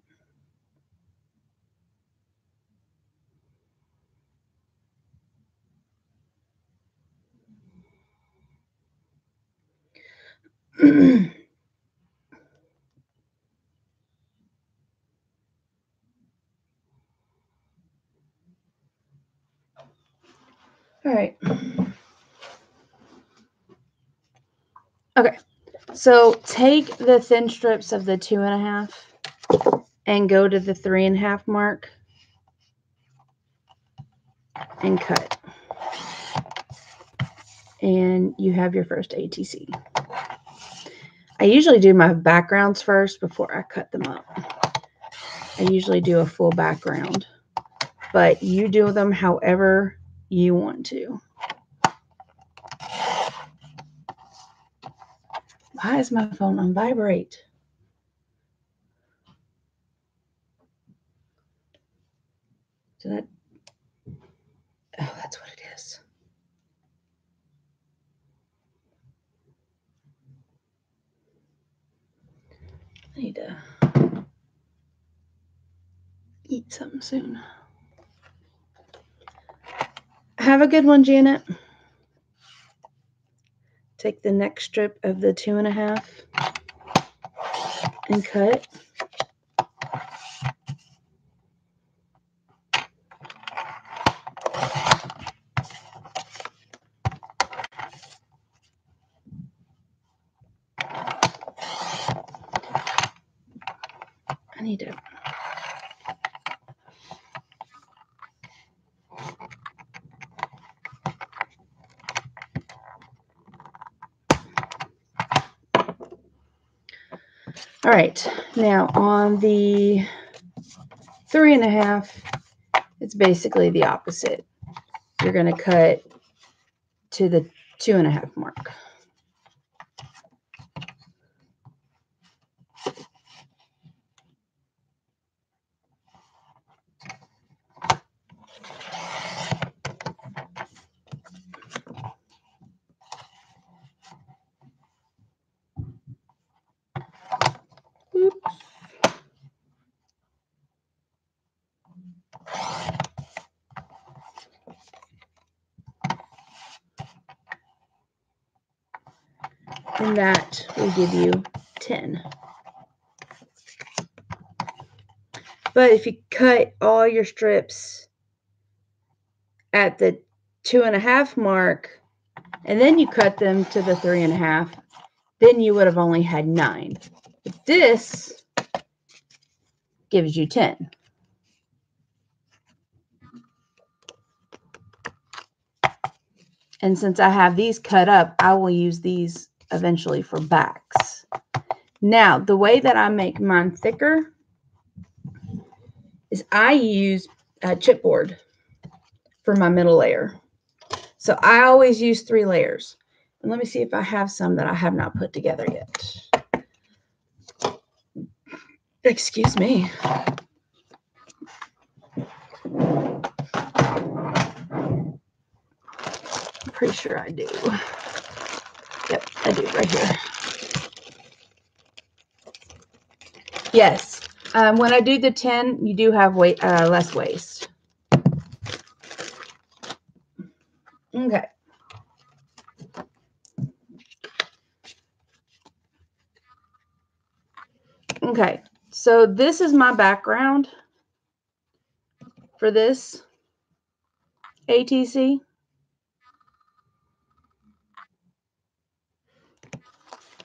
All right. Okay. So take the thin strips of the 2.5 and go to the 3.5 mark and cut. And you have your first ATC. I usually do my backgrounds first before I cut them up. I usually do a full background, but you do them however you want to. Why is my phone on vibrate? Did that? Oh, that's what it is. I need to eat something soon. Have a good one, Janet. Take the next strip of the 2.5 and cut. I need to. All right, now on the 3.5, it's basically the opposite. You're going to cut to the 2.5 mark. Oops. And that will give you 10. But if you cut all your strips at the 2.5 mark, and then you cut them to the 3.5, then you would have only had 9. But this gives you 10. And since I have these cut up, I will use these eventually for backs. Now, the way that I make mine thicker is I use chipboard for my middle layer. So I always use 3 layers. And let me see if I have some that I have not put together yet. Excuse me. I'm pretty sure I do. Yep, I do right here. Yes. When I do the 10, you do have less waste. Okay. Okay. So this is my background for this ATC.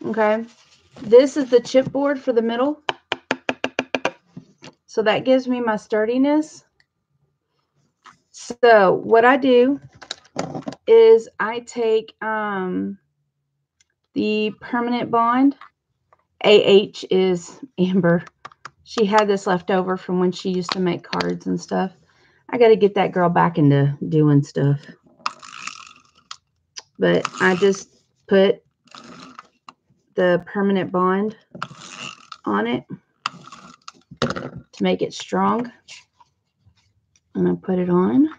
Okay. This is the chipboard for the middle. So that gives me my sturdiness. So what I do is I take the permanent bond. AH is Amber. She had this left over from when she used to make cards and stuff. I got to get that girl back into doing stuff. But I just put the permanent bond on it to make it strong. And I put it on.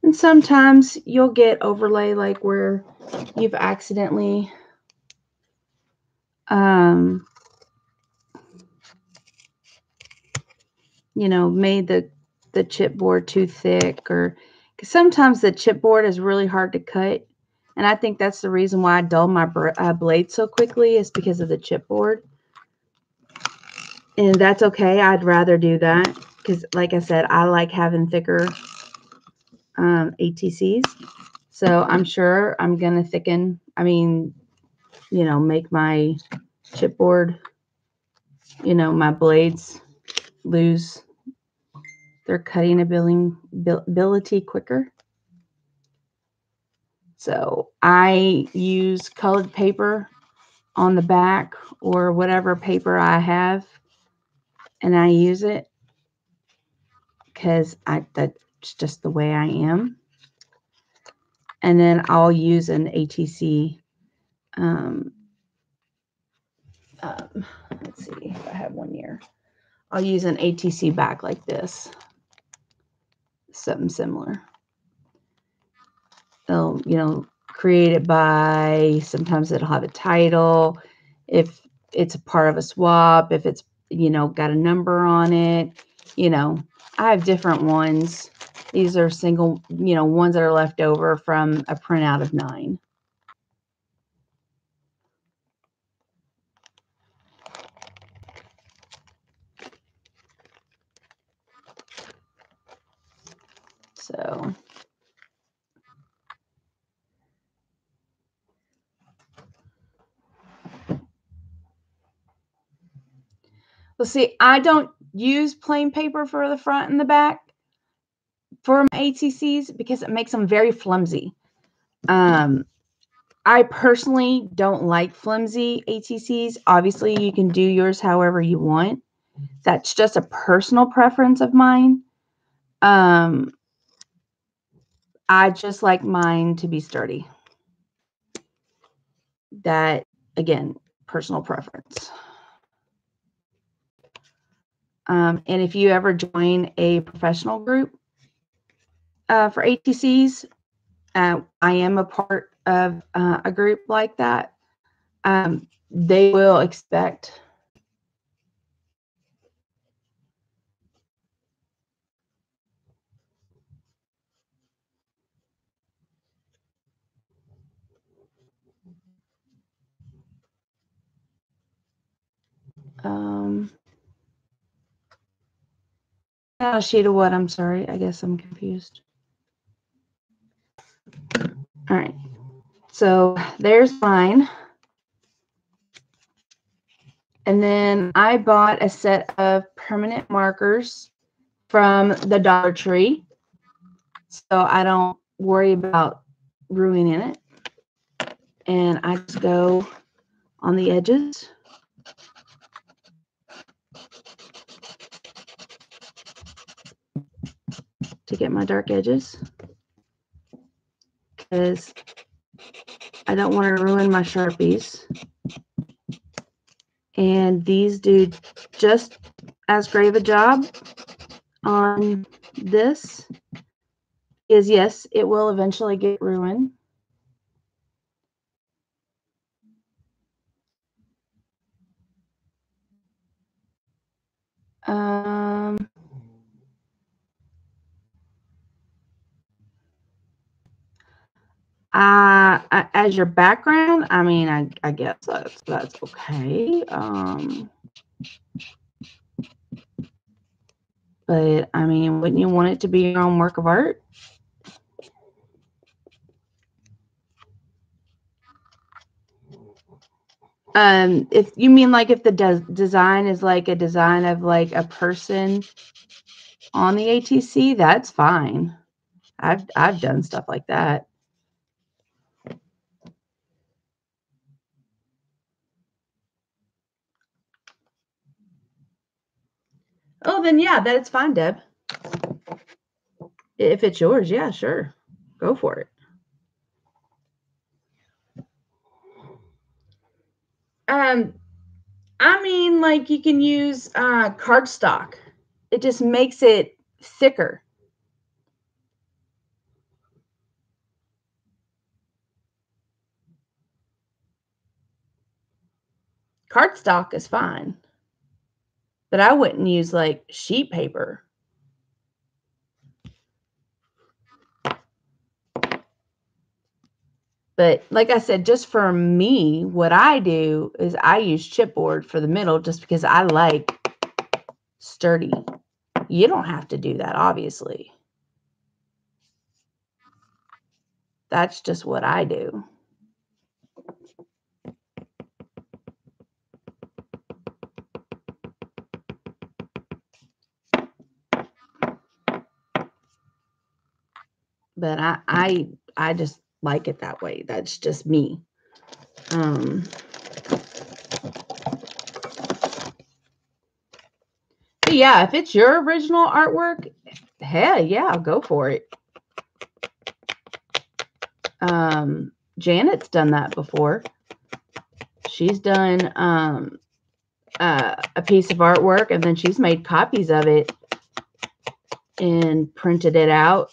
And And sometimes you'll get overlay like where you've accidentally you know, made the chipboard too thick, or because sometimes the chipboard is really hard to cut. And I think that's the reason why I dull my blade so quickly, is because of the chipboard. And that's okay. I'd rather do that because, like I said, I like having thicker ATCs. So I'm sure I'm going to thicken, I mean, you know, make my chipboard, you know, my blades lose their cutting ability quicker. So I use colored paper on the back or whatever paper I have, and I use it because that's just the way I am. And then I'll use an ATC. Let's see if I have one here. I'll use an ATC back like this. Something similar. They'll, you know, create it by, sometimes it'll have a title. If it's a part of a swap, if it's, you know, got a number on it, you know, I have different ones. These are single, you know, ones that are left over from a printout of 9. So let's see, I don't use plain paper for the front and the back for my ATCs because it makes them very flimsy. I personally don't like flimsy ATCs. Obviously, you can do yours however you want. That's just a personal preference of mine. I just like mine to be sturdy. That, again, personal preference. And if you ever join a professional group for ATCs, I am a part of a group like that. They will expect a sheet of what? I'm sorry. I guess I'm confused. All right. So there's mine. And then I bought a set of permanent markers from the Dollar Tree, so I don't worry about ruining it. And I just go on the edges. To get my dark edges, because I don't want to ruin my Sharpies. And these do just as great of a job on this. Is yes, it will eventually get ruined. As your background, I mean, I guess that's okay. But I mean, wouldn't you want it to be your own work of art? If you mean like if the design is like a design of like a person on the ATC, that's fine. I've done stuff like that. Oh, then yeah, that's fine, Deb. If it's yours, yeah, sure. Go for it. I mean, like you can use cardstock. It just makes it thicker. Cardstock is fine, but I wouldn't use like sheet paper. But like I said, just for me, what I do is I use chipboard for the middle just because I like sturdy. You don't have to do that, obviously. That's just what I do. But I just like it that way. That's just me. But yeah, if it's your original artwork, hell yeah, go for it. Janet's done that before. She's done a piece of artwork and then she's made copies of it and printed it out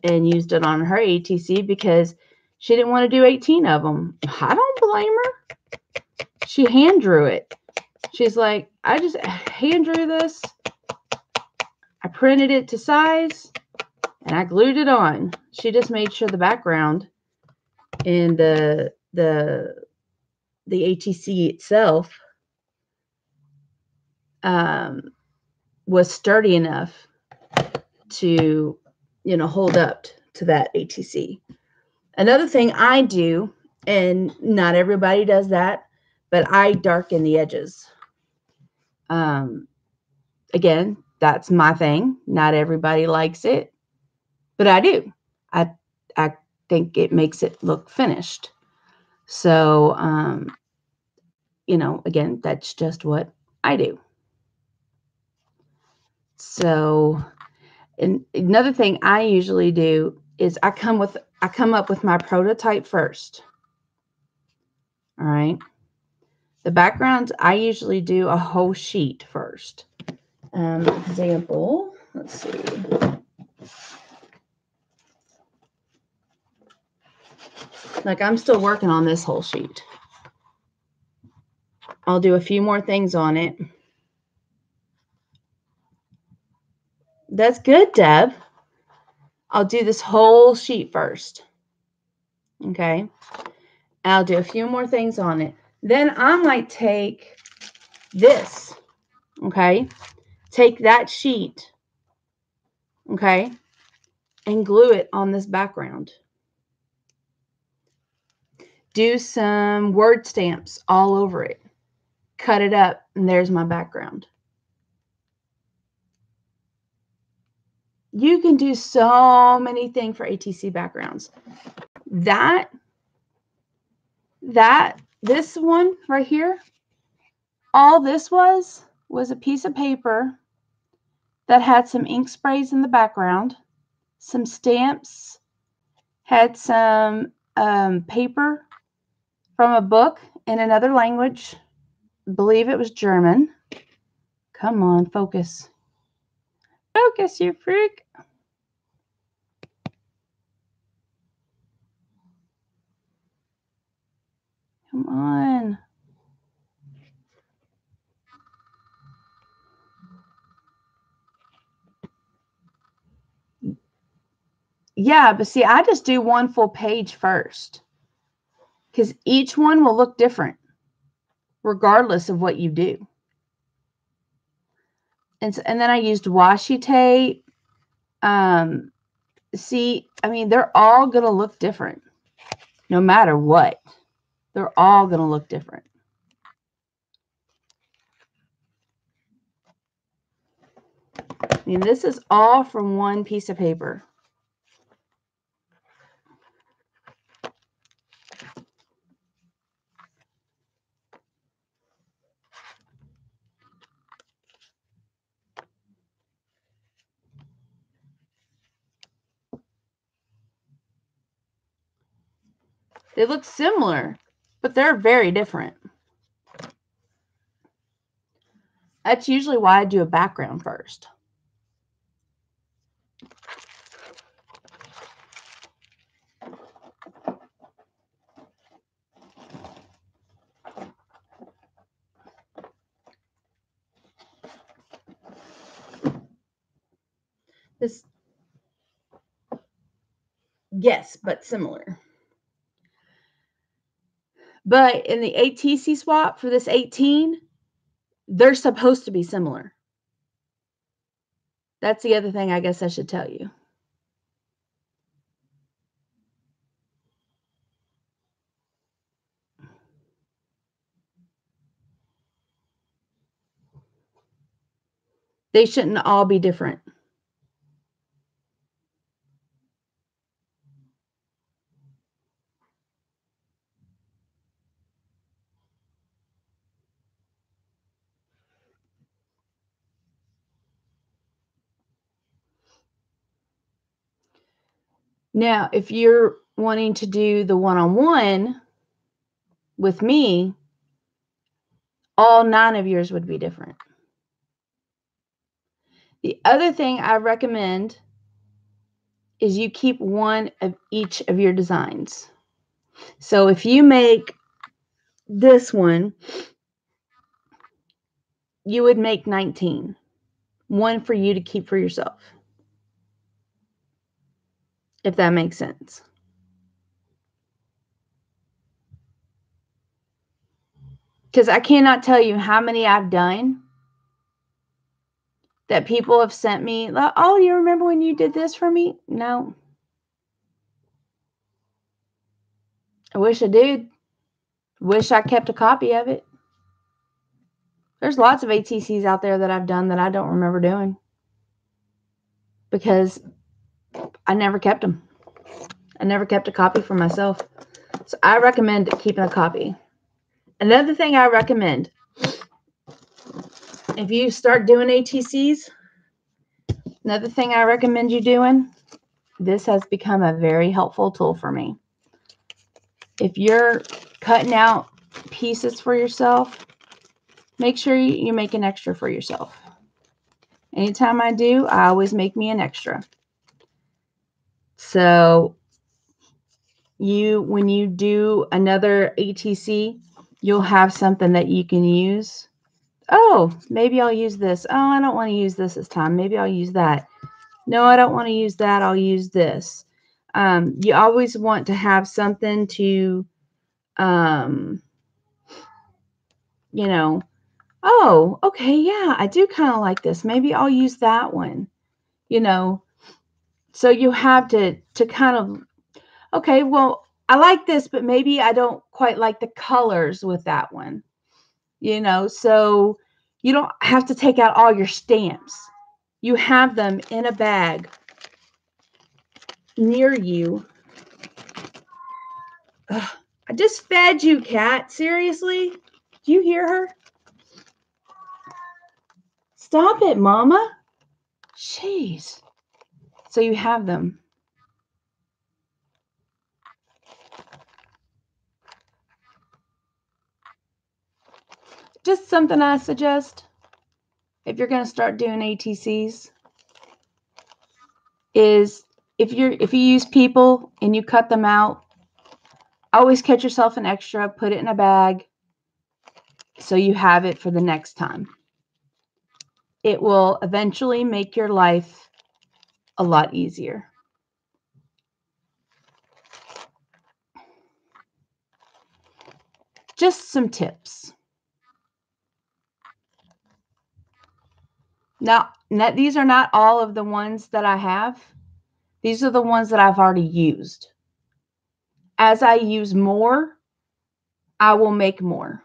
and used it on her ATC because she didn't want to do 18 of them. I don't blame her. She hand drew it. She's like, I just hand drew this. I printed it to size and I glued it on. She just made sure the background and the ATC itself was sturdy enough to, hold up to that ATC. Another thing I do, and not everybody does that, but I darken the edges. Again, that's my thing. Not everybody likes it, but I do. I think it makes it look finished. So, again, that's just what I do. So, and another thing I usually do is I come up with my prototype first. All right. The backgrounds, I usually do a whole sheet first. Example, let's see. Like I'm still working on this whole sheet. I'll do a few more things on it. That's good, Deb. I'll do this whole sheet first. Okay. I'll do a few more things on it. Then I might take this. Okay. Take that sheet. Okay. And glue it on this background. Do some word stamps all over it. Cut it up, and there's my background. You can do so many things for ATC backgrounds. This one right here, all this was a piece of paper that had some ink sprays in the background, some stamps, had some paper from a book in another language. I believe it was German. Come on, focus. Focus, you freak. Come on. Yeah, but see, I just do one full page first because each one will look different regardless of what you do. And then I used washi tape. See, I mean, they're all going to look different no matter what. They're all going to look different. I mean, this is all from one piece of paper. They look similar, but they're very different. That's usually why I do a background first. Yes, but similar. But in the ATC swap for this 18, they're supposed to be similar. That's the other thing I guess I should tell you. They shouldn't all be different. Now, if you're wanting to do the one-on-one with me, all 9 of yours would be different. The other thing I recommend is you keep one of each of your designs. So if you make this one, you would make 19. One for you to keep for yourself. If that makes sense. Because I cannot tell you how many I've done that people have sent me, oh, you remember when you did this for me? No. I wish I did. Wish I kept a copy of it. There's lots of ATCs out there that I've done that I don't remember doing because I never kept them. I never kept a copy for myself. So I recommend keeping a copy. Another thing I recommend, if you start doing ATCs, another thing I recommend you doing, this has become a very helpful tool for me. If you're cutting out pieces for yourself, make sure you make an extra for yourself. Anytime I do, I always make me an extra. So when you do another ATC, you'll have something that you can use. Oh, maybe I'll use this. Oh, I don't want to use this time. Maybe I'll use that. No, I don't want to use that. I'll use this. You always want to have something to, oh, okay, yeah, I do kind of like this. Maybe I'll use that one, So you have to kind of, okay, well, I like this, but maybe I don't quite like the colors with that one, So you don't have to take out all your stamps. You have them in a bag near you. Ugh, I just fed you, cat. Seriously? Do you hear her? Stop it, Mama. Jeez. So you have them. Just something I suggest if you're going to start doing ATCs is if you use people and you cut them out, always catch yourself an extra, put it in a bag so you have it for the next time. It will eventually make your life a lot easier. Just some tips. Now, these are not all of the ones that I have. These are the ones that I've already used. As I use more, I will make more.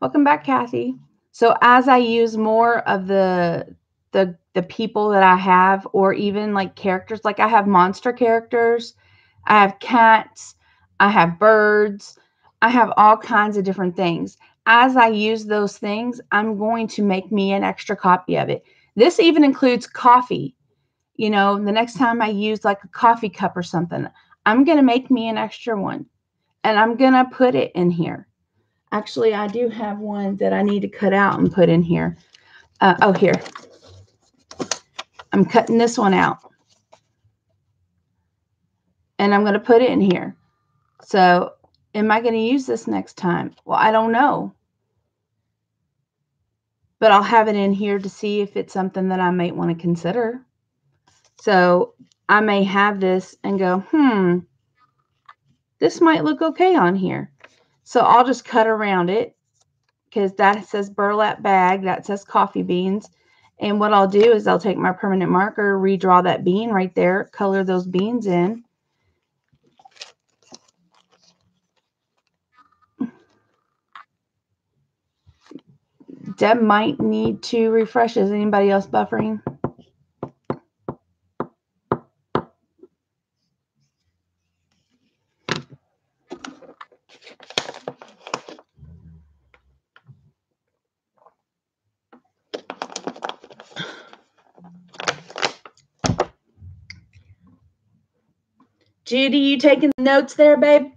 Welcome back, Kathy. So as I use more of the people that I have, or even like characters, like I have monster characters, I have cats, I have birds, I have all kinds of different things. As I use those things, I'm going to make me an extra copy of it. This even includes coffee. The next time I use like a coffee cup or something, I'm going to make me an extra one and I'm going to put it in here. Actually, I do have one that I need to cut out and put in here. Here. I'm cutting this one out. And I'm going to put it in here. So, am I going to use this next time? Well, I don't know. But I'll have it in here to see if it's something that I might want to consider. So, I may have this and go, this might look okay on here. So I'll just cut around it because that says burlap bag, that says coffee beans. And what I'll do is I'll take my permanent marker, redraw that bean right there, color those beans in. Deb might need to refresh. Is anybody else buffering? Judy, you taking notes there, babe?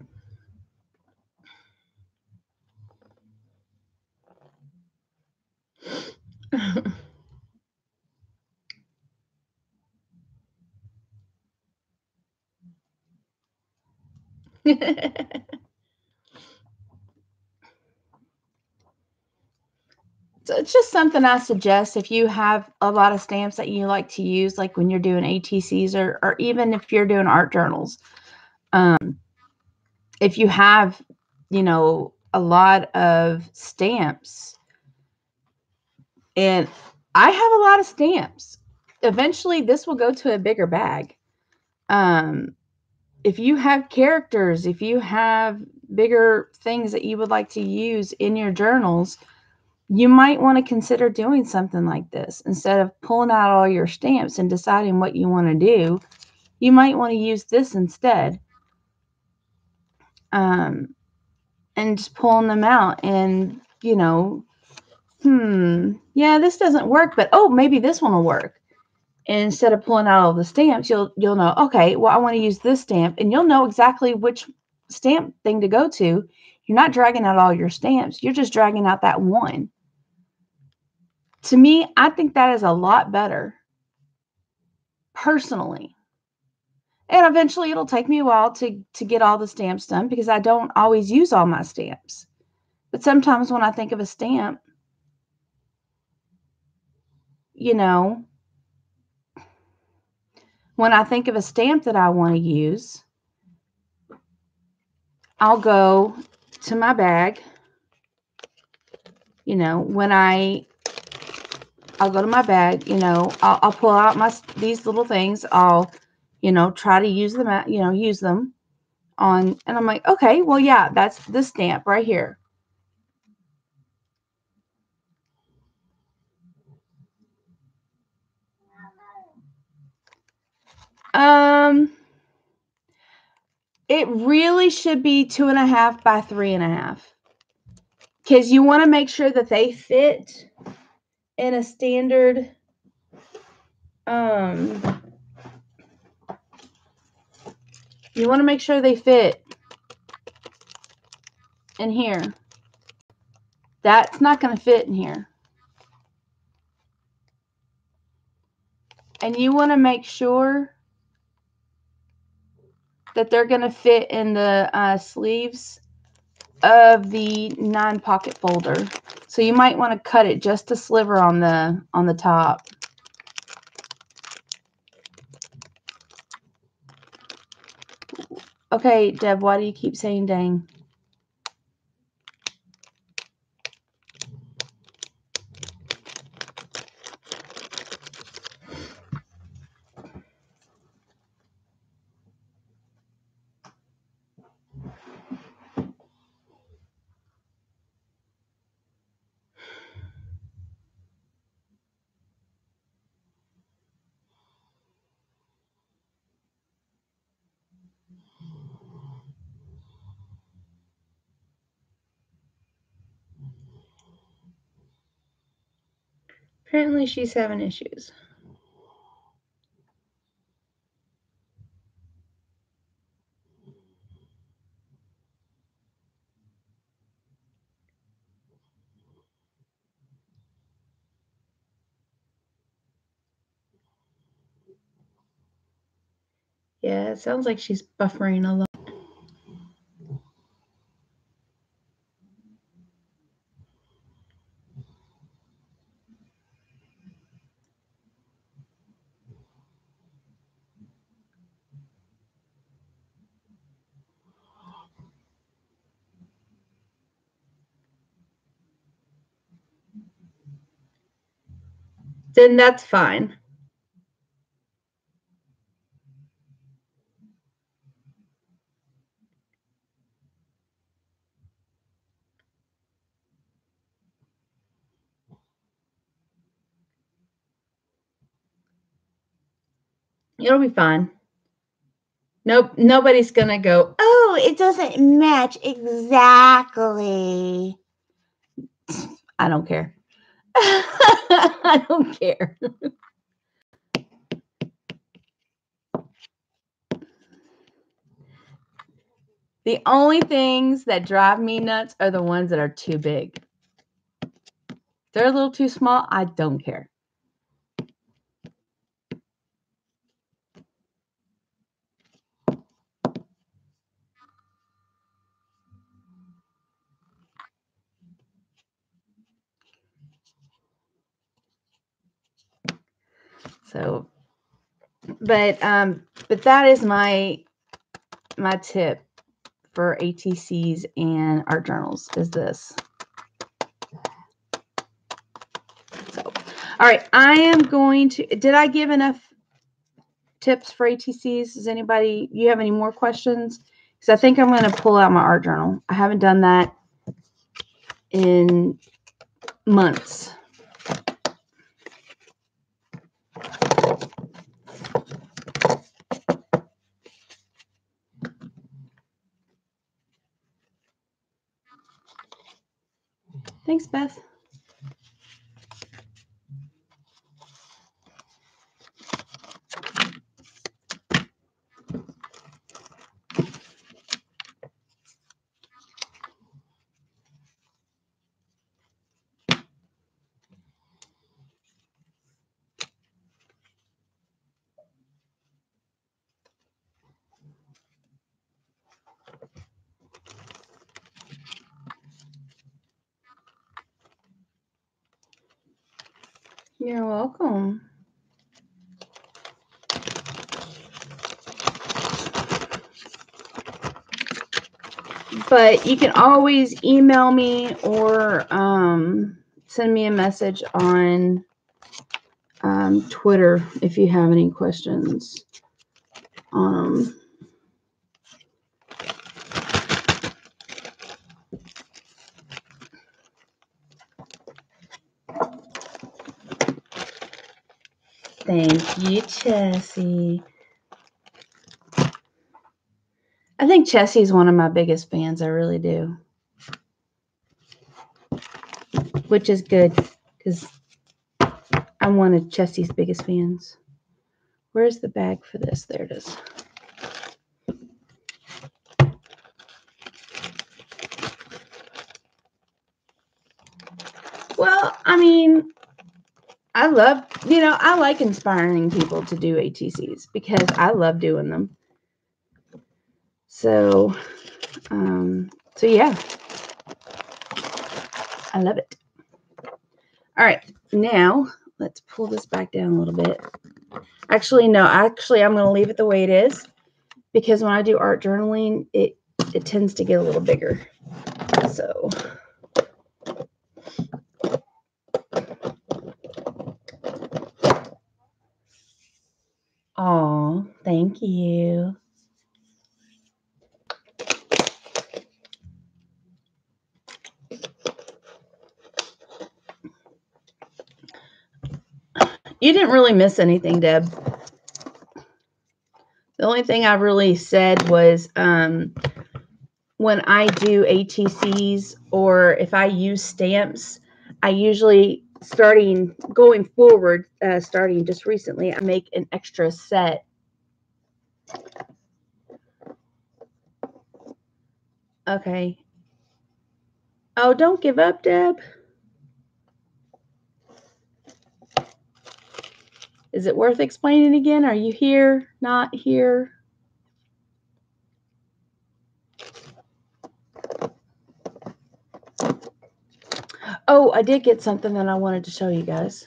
So it's just something I suggest if you have a lot of stamps that you like to use, like when you're doing ATCs or even if you're doing art journals. If you have, a lot of stamps, and I have a lot of stamps, eventually this will go to a bigger bag. If you have characters, if you have bigger things that you would like to use in your journals, you might want to consider doing something like this. Instead of pulling out all your stamps and deciding what you want to do, you might want to use this instead. And just pulling them out and, yeah, this doesn't work, but oh, maybe this one will work. And instead of pulling out all the stamps, you'll know, okay, well, I want to use this stamp, and you'll know exactly which stamp thing to go to. You're not dragging out all your stamps. You're just dragging out that one. To me, I think that is a lot better, personally. And eventually it'll take me a while to get all the stamps done because I don't always use all my stamps. But sometimes when I think of a stamp, when I think of a stamp that I want to use, I'll go to my bag. I'll go to my bag, I'll pull out these little things. I'll, try to use them use them on, and I'm like, okay, well, yeah, that's the stamp right here. It really should be 2.5 by 3.5, because you want to make sure that they fit in a standard, you want to make sure they fit in here. That's not going to fit in here. And you want to make sure that they're going to fit in the sleeves of the 9-pocket folder. So you might want to cut it just a sliver on the top. Okay, Deb, why do you keep saying dang? Apparently she's having issues. Yeah, it sounds like she's buffering a lot. then that's fine. It'll be fine. Nope, nobody's gonna go, oh, it doesn't match exactly. I don't care. I don't care. The only things that drive me nuts are the ones that are too big. They're a little too small. I don't care. So, but that is my tip for ATCs and art journals is this. So, all right, I am going to, did I give enough tips for ATCs? Does anybody, you have any more questions? Because I think I'm going to pull out my art journal. I haven't done that in months. Thanks, Beth. You're welcome. But you can always email me or send me a message on Twitter if you have any questions. Thank you, Chessie. I think Chessie's one of my biggest fans. I really do. Which is good because I'm one of Chessie's biggest fans. Where's the bag for this? There it is. Well, I mean, I like inspiring people to do ATCs because I love doing them. So yeah, I love it. All right, now let's pull this back down a little bit. Actually, no, I'm going to leave it the way it is because when I do art journaling, it tends to get a little bigger. So. Oh, thank you. You didn't really miss anything, Deb. The only thing I really said was when I do ATCs or if I use stamps, I usually going forward, starting just recently, I make an extra set. Okay. Oh, don't give up, Deb. Is it worth explaining again? Are you here? Not here? Oh, I did get something that I wanted to show you guys.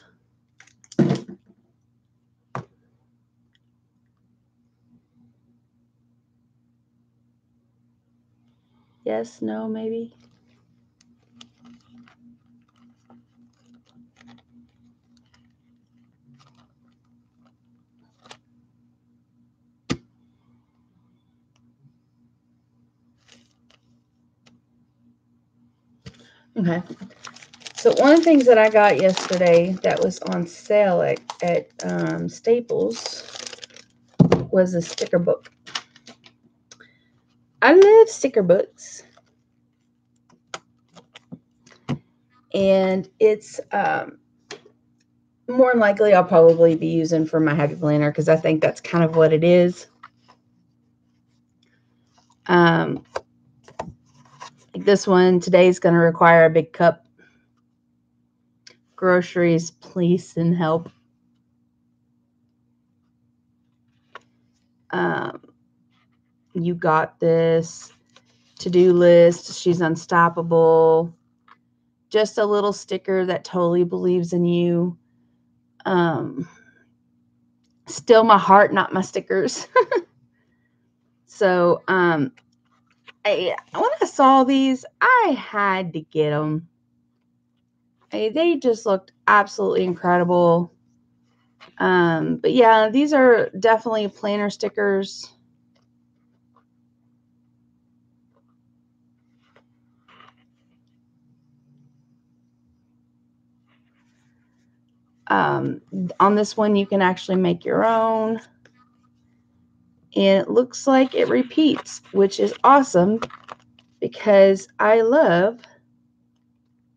Yes, no, maybe. Okay. So one of the things that I got yesterday that was on sale at Staples was a sticker book. I love sticker books. And it's more than likely I'll probably be using for my Happy Planner because I think that's kind of what it is. Like this one, today's going to require a big cup. Groceries, please and help. You got this. To-do list. She's unstoppable. Just a little sticker that totally believes in you. Still my heart, not my stickers. So, when I saw these, I had to get them. They just looked absolutely incredible. But yeah, these are definitely planner stickers. On this one, you can actually make your own. And it looks like it repeats, which is awesome because I love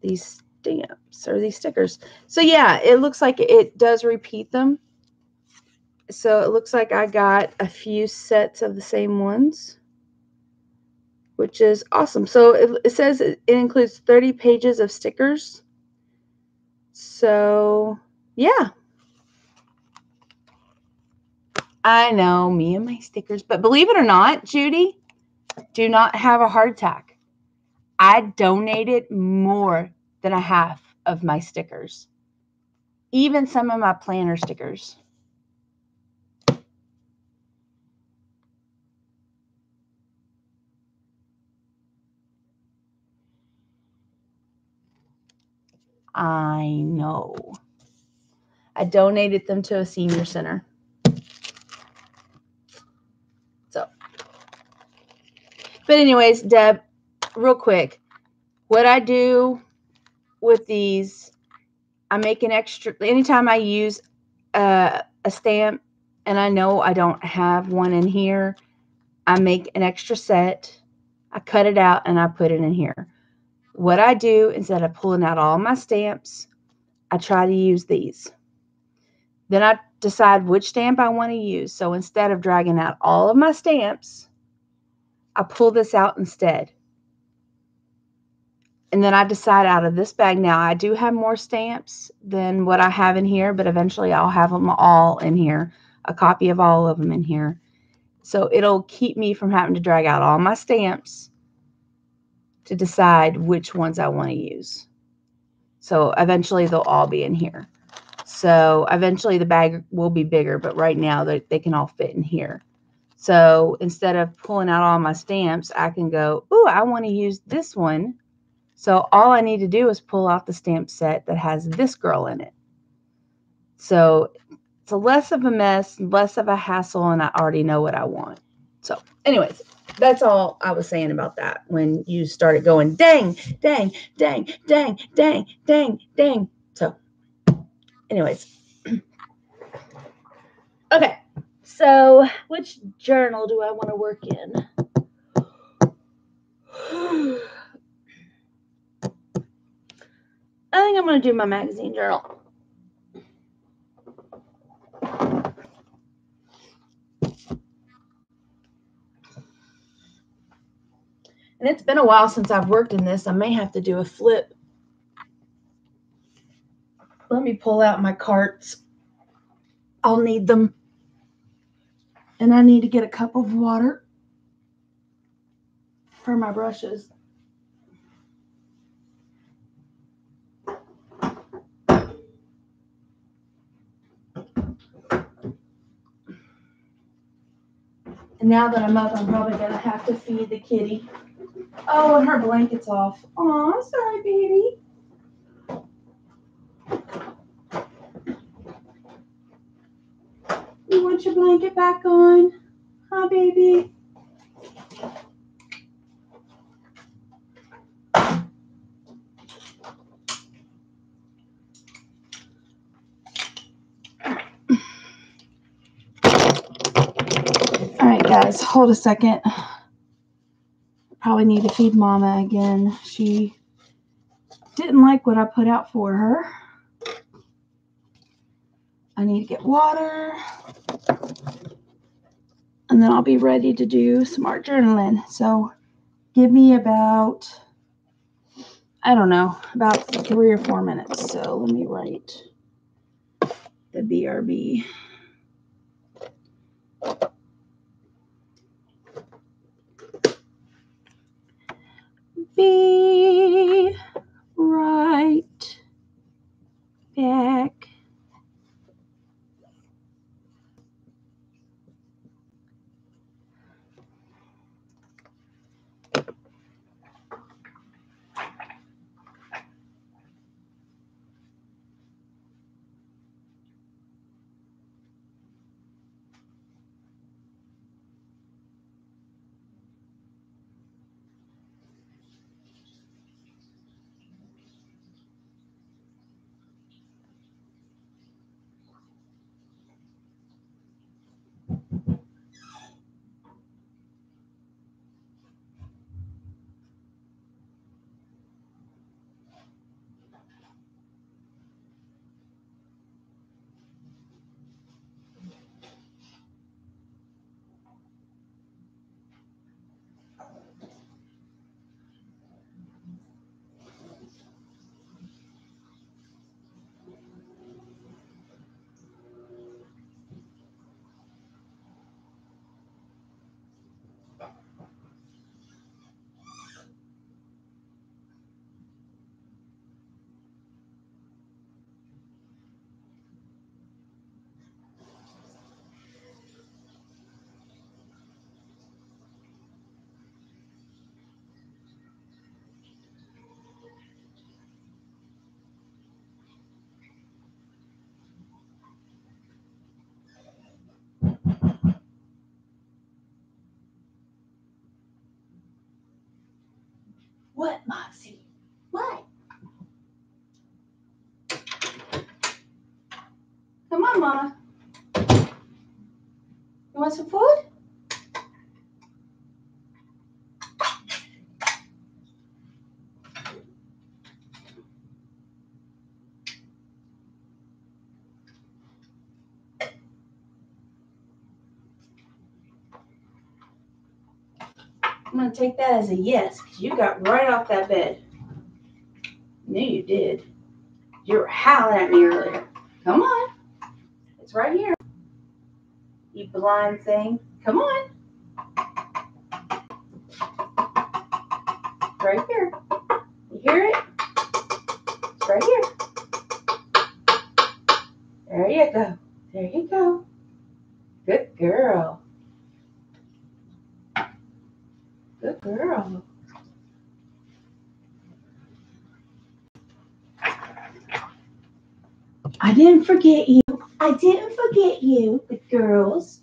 these stamps or these stickers. So yeah, it looks like it does repeat them. So it looks like I got a few sets of the same ones, which is awesome. So it says it includes 30 pages of stickers. So yeah. I know, me and my stickers. But believe it or not, Judy, do not have a heart attack. I donated more than a half of my stickers. Even some of my planner stickers. I know. I donated them to a senior center. So, but anyways, Deb, real quick, what I do with these, I make an extra, anytime I use a stamp and I know I don't have one in here, I make an extra set, I cut it out and I put it in here. What I do, instead of pulling out all my stamps, I try to use these. Then I decide which stamp I want to use. So instead of dragging out all of my stamps, I pull this out instead. And then I decide out of this bag. Now, I do have more stamps than what I have in here, but eventually I'll have them all in here, a copy of all of them in here. So it'll keep me from having to drag out all my stamps to decide which ones I want to use. So eventually they'll all be in here. So eventually the bag will be bigger, but right now they can all fit in here. So instead of pulling out all my stamps, I can go, ooh, I want to use this one. So all I need to do is pull out the stamp set that has this girl in it. So it's less of a mess, less of a hassle, and I already know what I want. So anyways, that's all I was saying about that when you started going, dang, dang, dang, dang, dang, dang, dang. So anyways. Okay, so which journal do I want to work in? I think I'm going to do my magazine journal. And it's been a while since I've worked in this. I may have to do a flip. Let me pull out my carts. I'll need them. And I need to get a cup of water for my brushes. And now that I'm up, I'm probably going to have to feed the kitty. Oh, and her blanket's off. Aw, sorry, baby. You want your blanket back on? Huh, baby? guys, hold a second. Probably need to feed Mama again. She didn't like what I put out for her. I need to get water. And then I'll be ready to do some art journaling. So give me about, I don't know, about 3 or 4 minutes. So let me write the BRB. Be right back. What, Moxie? What? Come on, Mama. You want some food? I'm going to take that as a yes, because you got right off that bed. I knew you did. You were howling at me earlier. Come on. It's right here. You blind thing. Come on. Right here. You hear it? It's right here. There you go. There you go. Good girl. Good girl. I didn't forget you. I didn't forget you, good girls.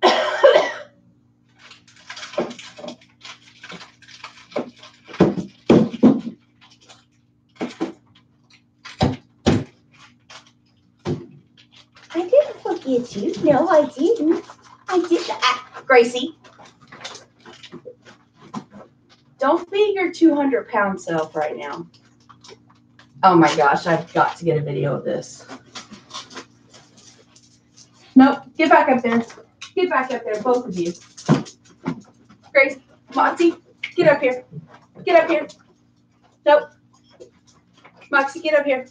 I didn't forget you. No, I didn't. I didn't. Gracie, don't be your 200-pound self right now. Oh my gosh, I've got to get a video of this. Nope, get back up there. Get back up there, both of you. Grace, Moxie, get up here. Get up here. Nope. Moxie, get up here.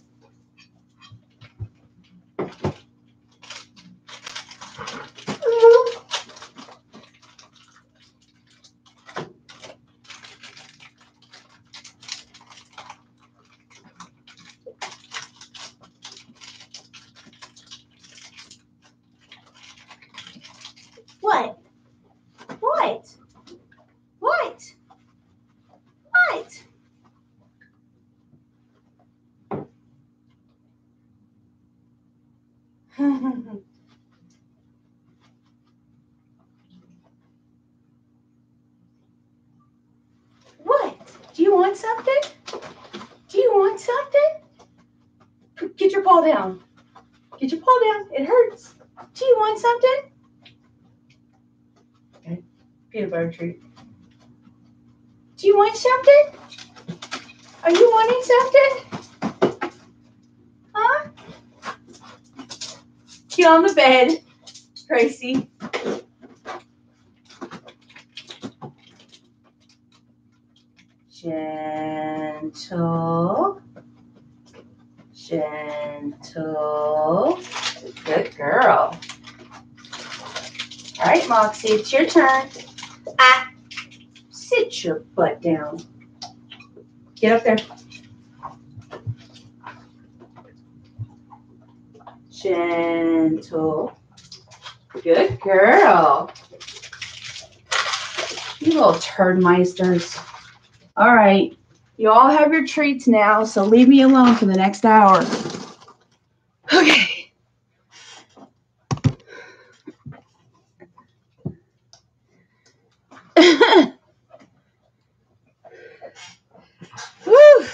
What? What? What? What? What? Do you want something? Do you want something? Get your paw down. Get your paw down. It hurts. Do you want something? Okay. Peanut butter treat. Do you want something? Are you wanting something? Huh? Get on the bed, Gracie. Gentle. Gentle. Good girl. All right, Moxie, it's your turn. Ah, sit your butt down. Get up there. Gentle. Good girl. You little turdmeisters. All right. You all have your treats now, so leave me alone for the next hour. Okay. Woo.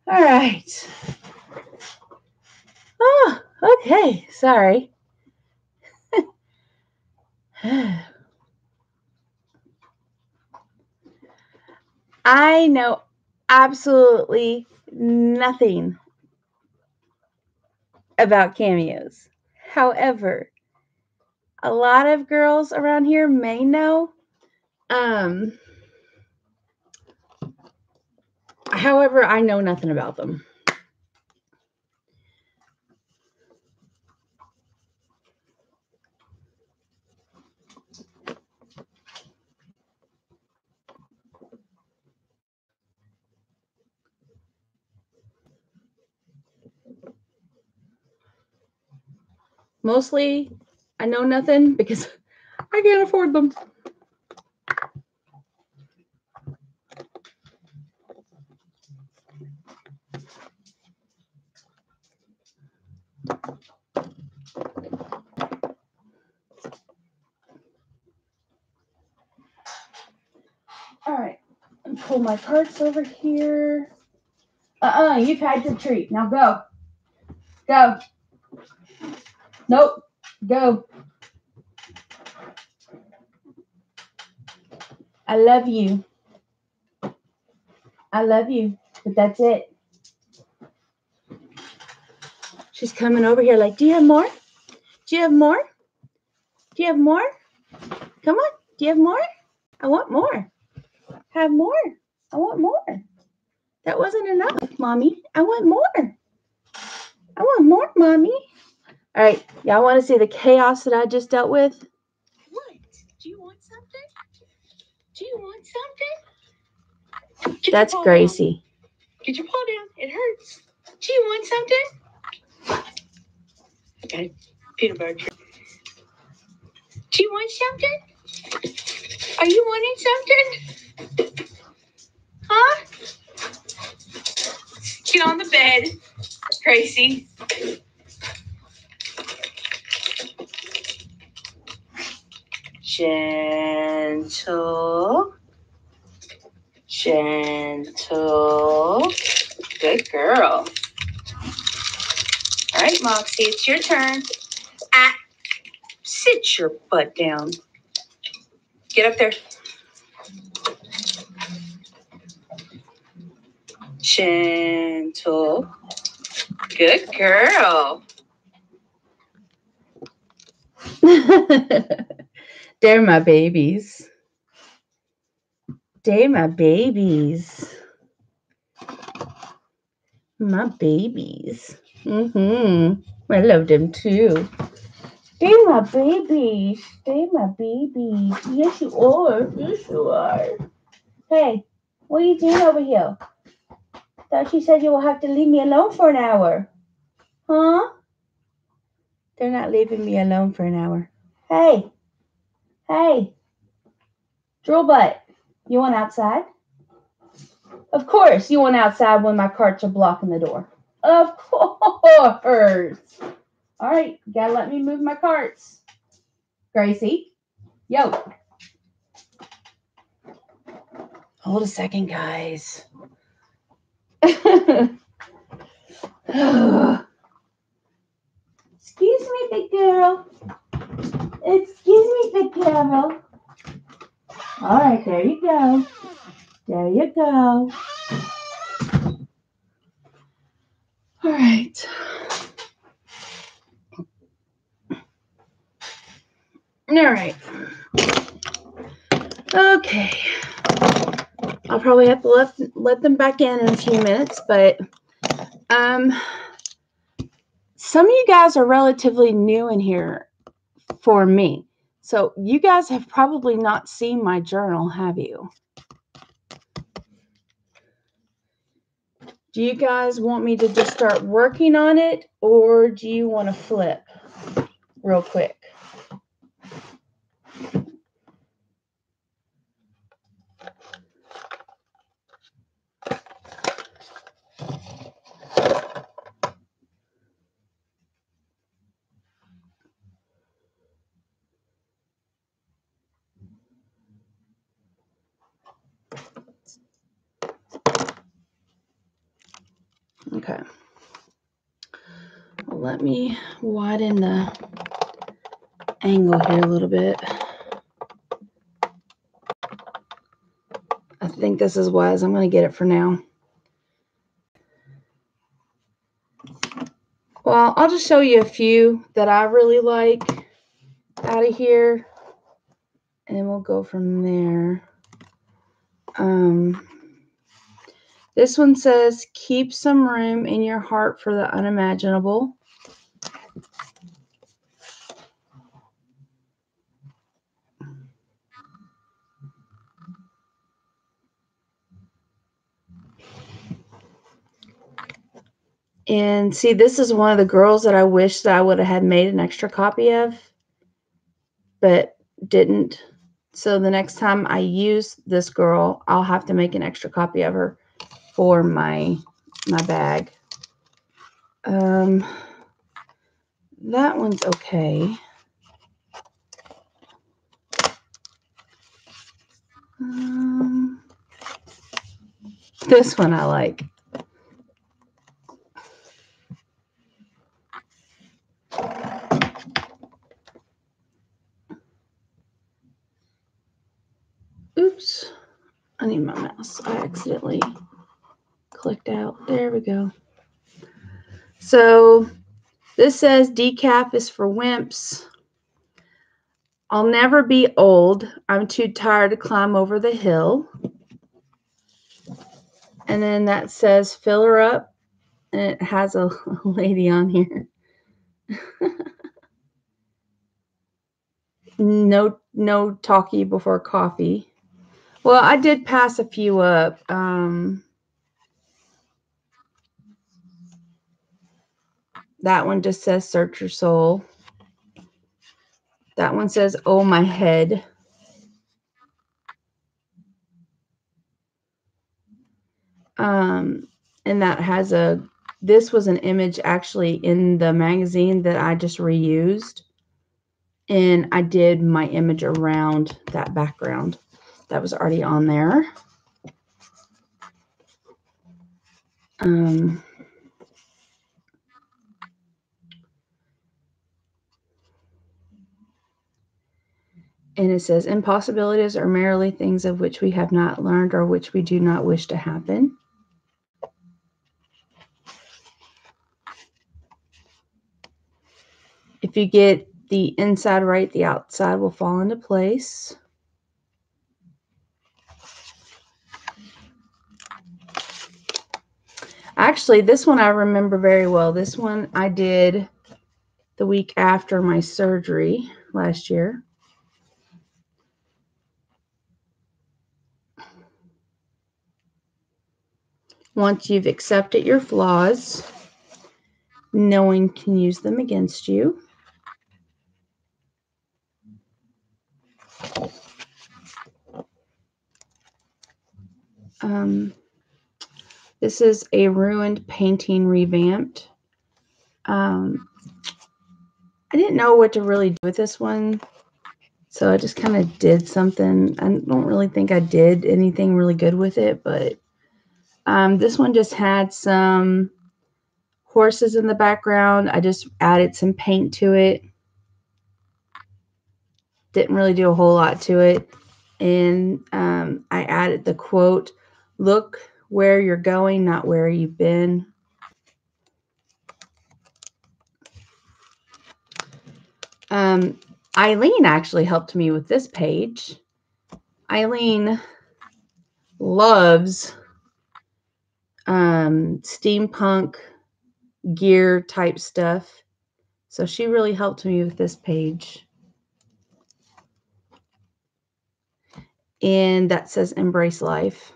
All right. Oh, okay. Sorry. I know absolutely nothing about cameos. However, a lot of girls around here may know. However, I know nothing about them. Mostly, I know nothing because I can't afford them. All right, and pull my carts over here. You've had your treat. Now go. Go. Nope. Go. I love you. I love you, but that's it. She's coming over here like, do you have more? Do you have more? Do you have more? Come on. Do you have more? I want more. Have more. I want more. That wasn't enough, Mommy. I want more. I want more, Mommy. All right. Y'all want to see the chaos that I just dealt with? What? Do you want something? Do you want something? That's Gracie. Get your paw down. It hurts. Do you want something? Okay. Peanut butter treat. Do you want something? Are you wanting something? Huh? Get on the bed, Gracie. Gentle. Gentle. Good girl. All right, Moxie, it's your turn. Ah, sit your butt down. Get up there. Gentle. Good girl. They're my babies. They're my babies. My babies. I love them too. They're my babies. They're my babies. Yes, you are. Yes, you are. Hey, what are you doing over here? Thought you said you will have to leave me alone for an hour. Huh? They're not leaving me alone for an hour. Hey. Hey. Drool butt. You want outside? Of course, you want outside when my carts are blocking the door. Of course. All right, you gotta let me move my carts. Gracie, yo. Hold a second, guys. Excuse me, big girl. Excuse me, big girl. All right, there you go. There you go. All right. All right. Okay. I'll probably have to let them back in a few minutes, but some of you guys are relatively new in here for me. So you guys have probably not seen my journal, have you? Do you guys want me to just start working on it, or do you want to flip real quick? Okay. Well, let me widen the angle here a little bit. I think this is wise. I'm going to get it for now. Well, I'll just show you a few that I really like out of here, and we'll go from there. This one says, keep some room in your heart for the unimaginable. And see, this is one of the girls that I wish that I would have had made an extra copy of, but didn't. So the next time I use this girl, I'll have to make an extra copy of her for my bag. That one's okay. This one I like. Oops, I need my mouse. I accidentally clicked out. There we go. So this says decaf is for wimps. I'll never be old. I'm too tired to climb over the hill. And then that says fill her up. And it has a lady on here. No talkie before coffee. Well, I did pass a few up. That one just says search your soul. That one says, oh, my head. And that has this was an image actually in the magazine that I just reused. And I did my image around that background that was already on there. And it says, impossibilities are merely things of which we have not learned or which we do not wish to happen. If you get the inside right, the outside will fall into place. Actually, this one I remember very well. This one I did the week after my surgery last year. Once you've accepted your flaws, no one can use them against you. This is a ruined painting revamped. I didn't know what to really do with this one, so I just kind of did something. I don't really think I did anything really good with it, but this one just had some horses in the background. I just added some paint to it. Didn't really do a whole lot to it. And I added the quote, "Look where you're going, not where you've been." Eileen actually helped me with this page. Eileen loves steampunk gear type stuff. So she really helped me with this page. And that says "Embrace Life."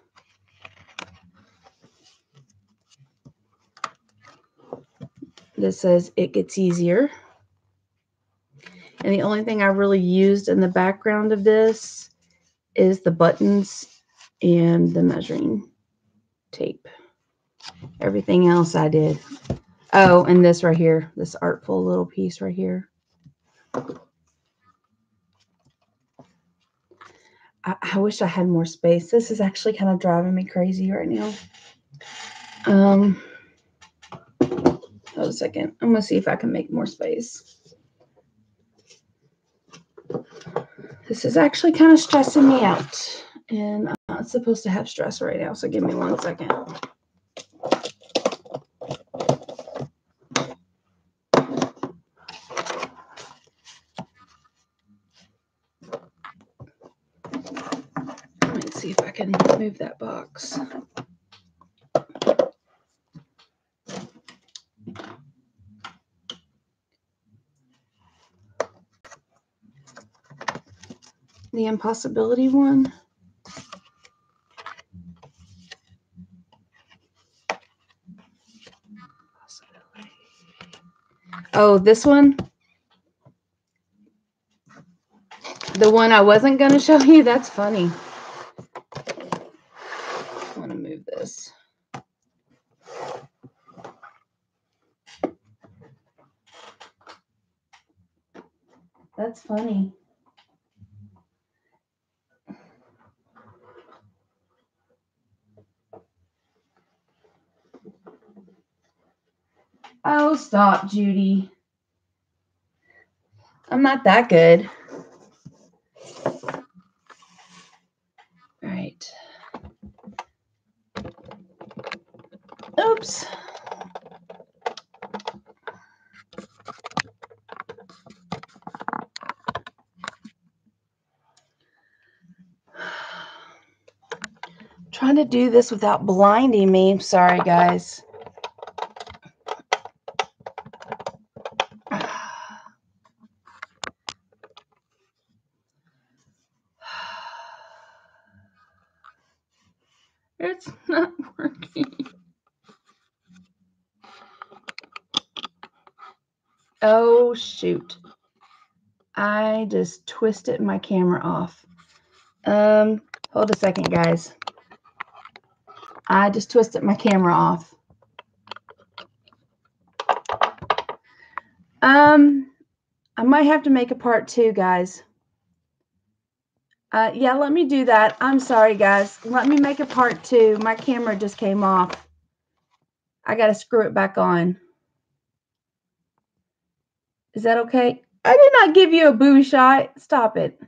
This says "It gets easier." And the only thing I really used in the background of this is the buttons and the measuring tape. Everything else I did. Oh, and this right here, this artful little piece right here. I wish I had more space. This is actually kind of driving me crazy right now. Hold a second. I'm going to see if I can make more space. This is actually kind of stressing me out. And I'm not supposed to have stress right now, so give me 1 second. Let me see if I can move that box. The impossibility one. Oh, this one? The one I wasn't going to show you? That's funny. I want to move this. That's funny. Oh, stop, Judy. I'm not that good. All right. Oops. Trying to do this without blinding me. Sorry, guys. It's not working. Oh, shoot. I just twisted my camera off. Hold a second, guys. I just twisted my camera off. I might have to make a part 2, guys. Yeah, let me do that. I'm sorry, guys. Let me make a part 2. My camera just came off. I got to screw it back on. Is that okay? I did not give you a booby shot. Stop it.